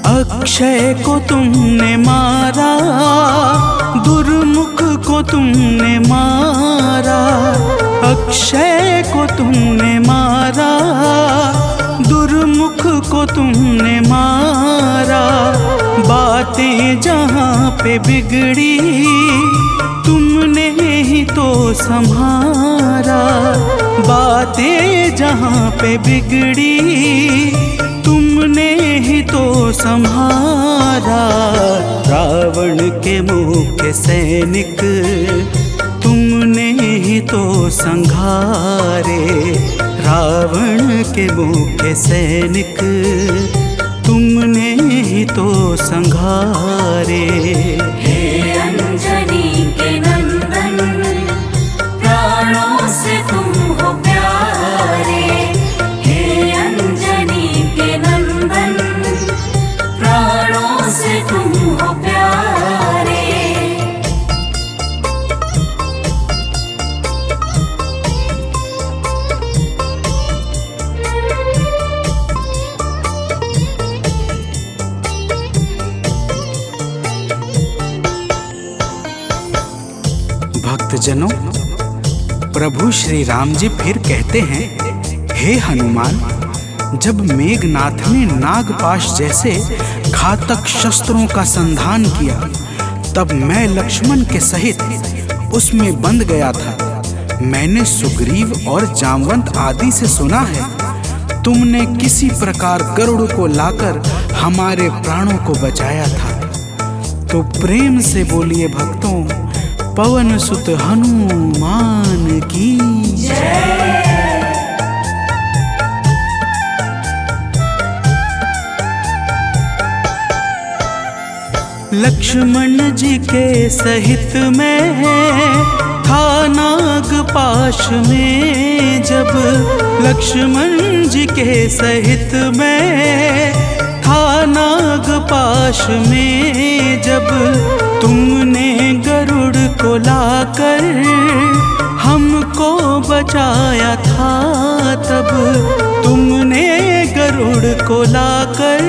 अक्षय को तुमने मारा, दुर्मुख को तुमने मारा। अक्षय को तुमने मारा, दुर्मुख को तुमने मारा। बातें जहाँ पे बिगड़ी तुमने ही तो संहारा। बातें जहाँ पे बिगड़ी तुमने ही तो संहारा। रावण के मुख्य सैनिक तुमने ही तो संघारे। रावण के मुख्य सैनिक तुमने ही तो संघारे। हे अंजनी के नंदन, प्राणों से तुम हो प्यारे। हे अंजनी के नंदन, प्राणों से तुम हो प्यारे। भक्तजनों, प्रभु श्री राम जी फिर कहते हैं, हे हनुमान, जब मेघनाथ ने नागपाश जैसे घातक शस्त्रों का संधान किया, तब मैं लक्ष्मण के सहित उसमें बंध गया था। मैंने सुग्रीव और जामवंत आदि से सुना है, तुमने किसी प्रकार गरुड़ को लाकर हमारे प्राणों को बचाया था। तो प्रेम से बोलिए भक्तों, पवन सुत हनुमान की जय। लक्ष्मण जी के सहित में था नागपाश में जब। लक्ष्मण जी के सहित में था नागपाश में जब। तुमने गरुड़ को लाकर हमको बचाया था तब। तुमने गरुड़ को लाकर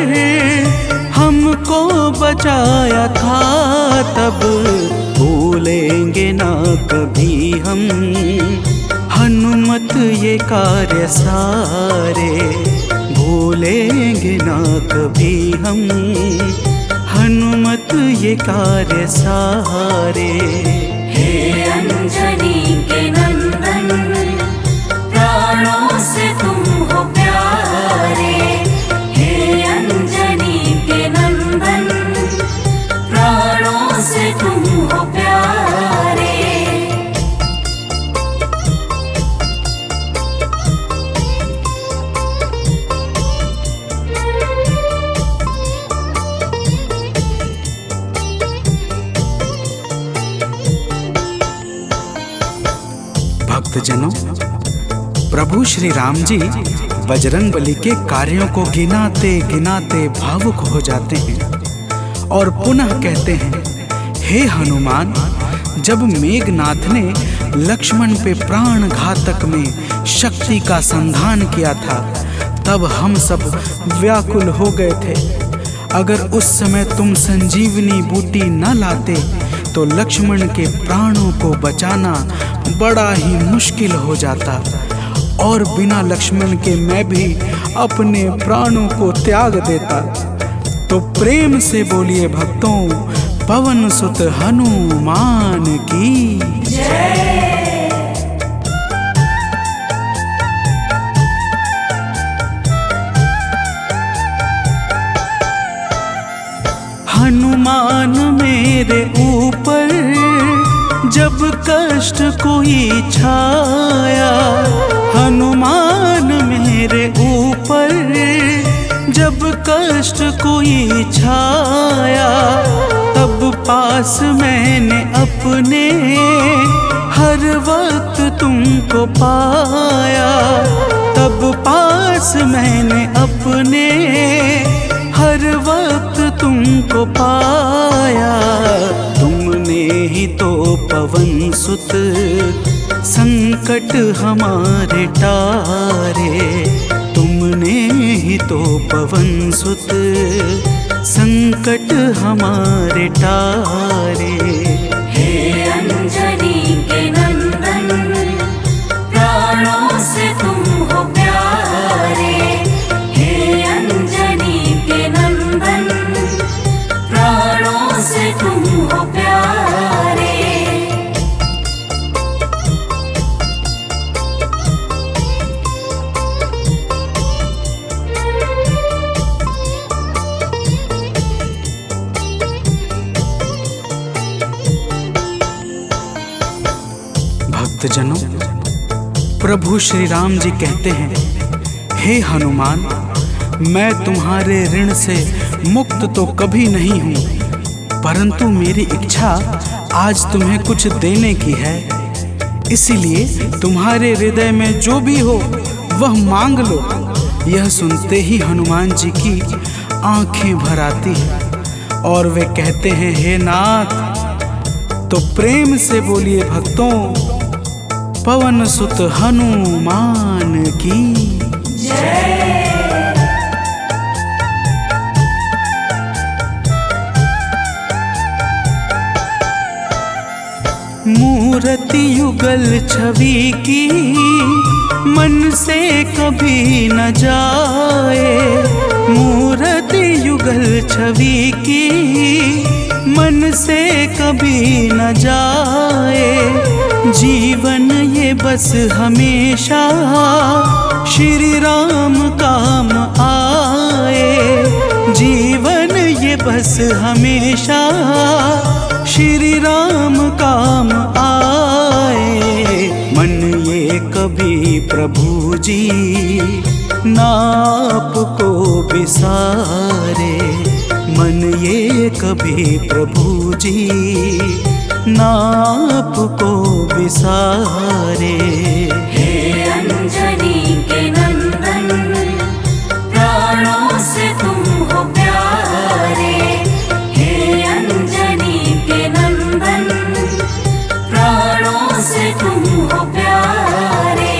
हमको बचाया था तब। भूलेंगे ना कभी हम हनुमत ये कार्य सारे। भूलेंगे ना कभी हम हनुमत ये कार्य सारे। हे अंजनी के नंदन, प्राणों से तुम हो प्यारे। हे अंजनी के नंदन, प्राणों से तुम हो प्यारे। भक्तजनों, प्रभु श्री राम जी बजरंगबली के कार्यों को गिनाते गिनाते भावुक हो जाते हैं और पुनः कहते हैं, हे हनुमान, जब मेघनाथ ने लक्ष्मण पे प्राण घातक में शक्ति का संधान किया था, तब हम सब व्याकुल हो गए थे। अगर उस समय तुम संजीवनी बूटी न लाते तो लक्ष्मण के प्राणों को बचाना बड़ा ही मुश्किल हो जाता और बिना लक्ष्मण के मैं भी अपने प्राणों को त्याग देता। तो प्रेम से बोलिए भक्तों, पवन सुत हनुमान की जय। हनुमान मेरे ऊपर जब कष्ट कोई छाया हनुमान मेरे ऊपर, जब कष्ट कोई छाया तब पास मैंने अपने हर वक्त तुमको पाया, तब पास मैंने अपने हर वक्त तुमको पाया। तुमने ही तो पवन सुत संकट हमारे टारे, तुमने ही तो पवन सुत संकट हमारे टारे। हे अंजनी के नंदन, प्राणों से तुम हो प्यारे। हे अंजनी के नंदन, प्राणों से तुम हो प्यारे। भक्तजनों, प्रभु श्री राम जी कहते हैं, हे हनुमान, मैं तुम्हारे ऋण से मुक्त तो कभी नहीं हूँ, परंतु मेरी इच्छा आज तुम्हें कुछ देने की है। इसीलिए तुम्हारे हृदय में जो भी हो वह मांग लो। यह सुनते ही हनुमान जी की आंखें भर आती हैं और वे कहते हैं, हे नाथ। तो प्रेम से बोलिए भक्तों, पवन सुत हनुमान की जय। मूर्ति युगल छवि की मन से कभी न जाए, मूर्ति युगल छवि की मन से कभी न जाए। जीवन ये बस हमेशा श्री राम काम आए, जीवन ये बस हमेशा श्री राम काम आए। मन ये कभी प्रभु जी नाप को बिसारे, मन ये कभी प्रभु जी नाप को बिसारे। हे अंजनी के नंदन, प्राणों से तुम हो प्यारे। हे अंजनी के नंदन, प्राणों से तुम हो प्यारे।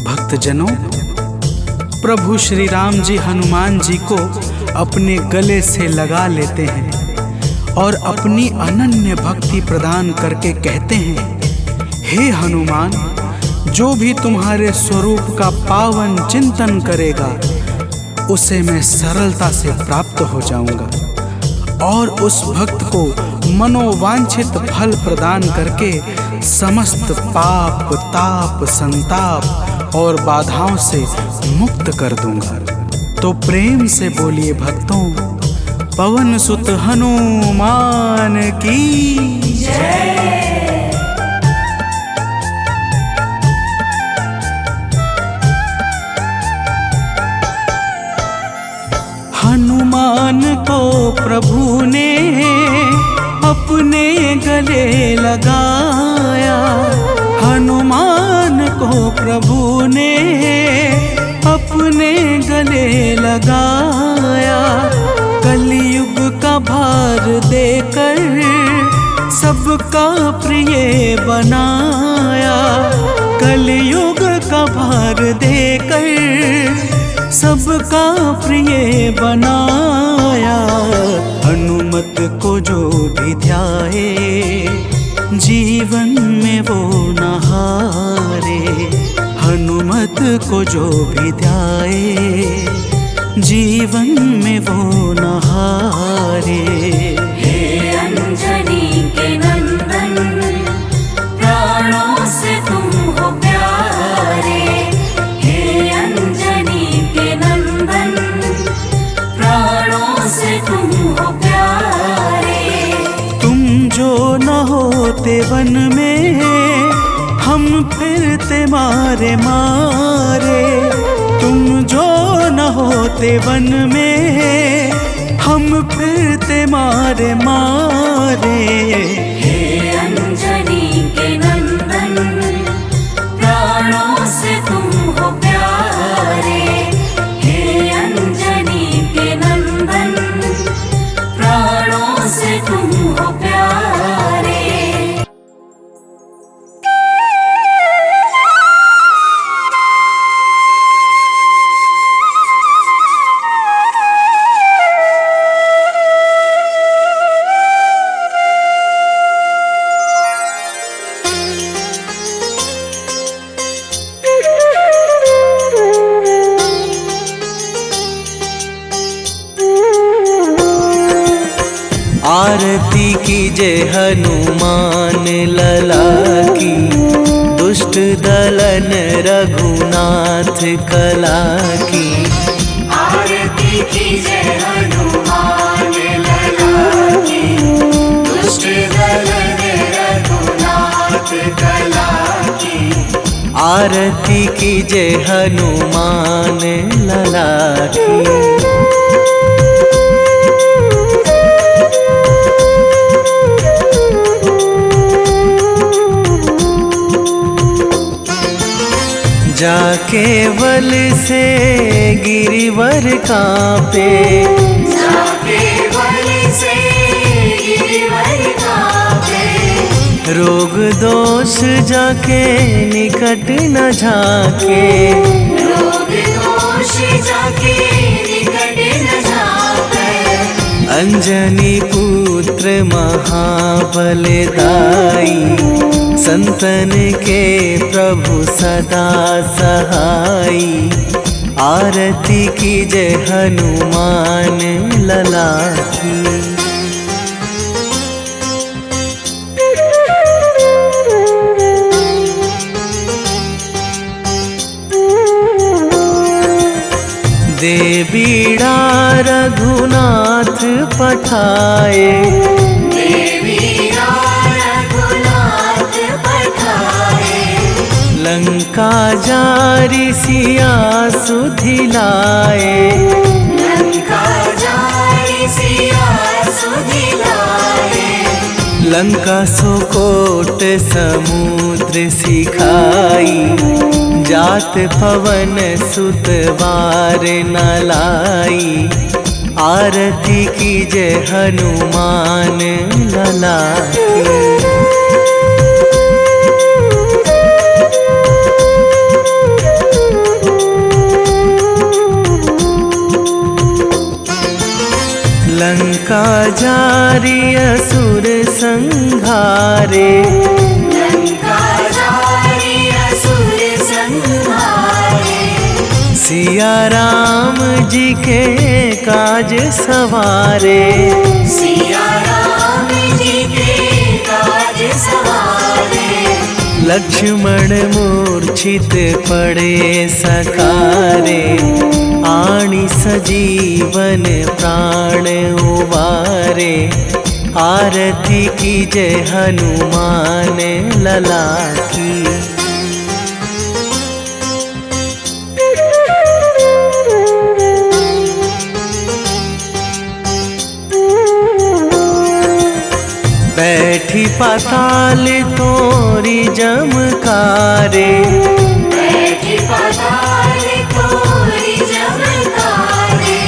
भक्तजनों, प्रभु श्री राम जी हनुमान जी को अपने गले से लगा लेते हैं और अपनी अनन्य भक्ति प्रदान करके कहते हैं, हे हनुमान, जो भी तुम्हारे स्वरूप का पावन चिंतन करेगा उसे मैं सरलता से प्राप्त हो जाऊंगा और उस भक्त को मनोवांछित फल प्रदान करके समस्त पाप, ताप, संताप और बाधाओं से मुक्त कर दूंगा। तो प्रेम से बोलिए भक्तों, पवन सुत हनुमान की जय। हनुमान को प्रभु ने अपने गले लगाया, हनुमान को प्रभु ने अपने गले लगाया। कलयुग का भार देकर सबका प्रिय बनाया, कलयुग का भार देकर सबका प्रिय बनाया। हनुमत को जो भी ध्याए जीवन में वो न हारे, हनुमत को जो भी ध्याए जीवन में वो न हारे। हे अंजनी के नंदन, प्राणों से तुम हो प्यारे। हे अंजनी के नंदन, प्राणों से तुम हो प्यारे। तुम जो न होते वन में हम फिरते मारे मारे। तुम जो न होते वन में हम फिरते मारे मारे। हे अंजनी के नंदन, प्राणों से तुम हो प्यारे। हे अंजनी के नंदन, प्राणों से तुम हो प्यारे। आरती कीजय हनुमान लला की, दुष्ट दलन रघुनाथ कला की। आरती कीजय हनुमान लला की, दुष्ट दलन रघुनाथ कला की। आरती कीजय हनुमान लला की। जाके बल से गिरिवर कांपे। जाके बल से गिरिवर कांपे। रोग दोष जाके निकट न झाके। रोग दोष जाके निकट न झाके। अंजनी पुत्र महाबलदाई, संतन के प्रभु सदा सहाई। आरती कीजय हनुमान लला की। देवीड़ा रघुनाथ पठाए। देवीड़ा रघुनाथ पठाए। लंका जारी सिया सुधिलाए। लंका जारी सिया सुधिलाए। लंका सुकोट समुद्र सिखाई। जात पवन सुत वार न लाई। आरती कीजय हनुमान लला की। लंका जारी असुर संहारे। लंका जारी असुर संहारे। सिया राम जी के काज सवारे। सिया राम जी के काज सवारे। लक्ष्मण मूर्छित पड़े सकारे। आणी सजीवन प्राण उबारे। आरती कीजय हनुमान लला की। हे। बैठी पाताल तोरी जमकारे। बैठी पाताल तोरी जमकारे।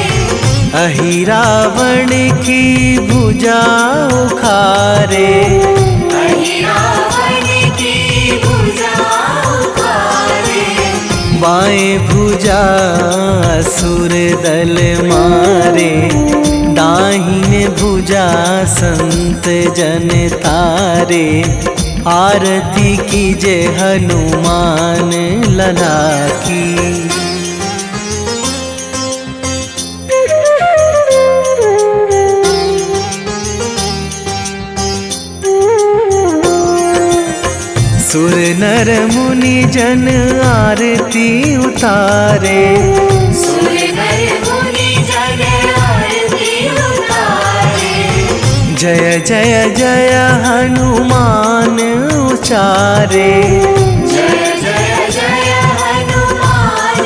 अहि रावण की भुजा उखारे। अहि रावण की भुजा उखारे। बाएं भुजा असुर दल मारे। दाहिने भुजा संत जन तारे। आरती कीजय हनुमान लला की। नर मुनि जन आरती उतारे। सुर नर मुनि जन आरती उतारे। जय जय जय हनुमान उचारे। जय जय जय हनुमान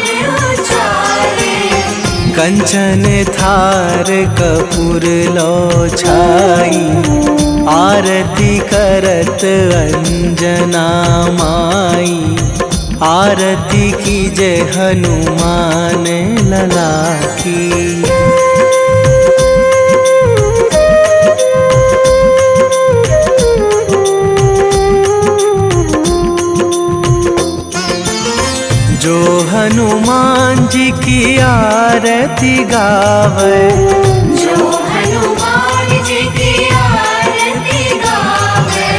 उचारे। कंचन थार कपूर लो छाई, आरती करत अंजना माई। आरती कीजे हनुमान लला की। जो हनुमान जी की आरती गावे। जो हनुमान जी की आरती गावे।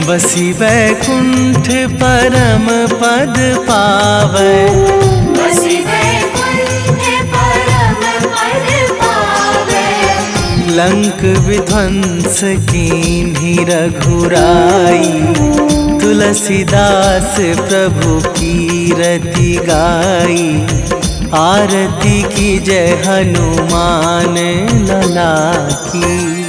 बसी वैकुंठ परम पद पावे। बसी वैकुंठ परम पद पावे। लंक विध्वंस कीन्ही रघुराई। तुलसीदास प्रभु कीरति गाई। आरती की जय हनुमान लला की।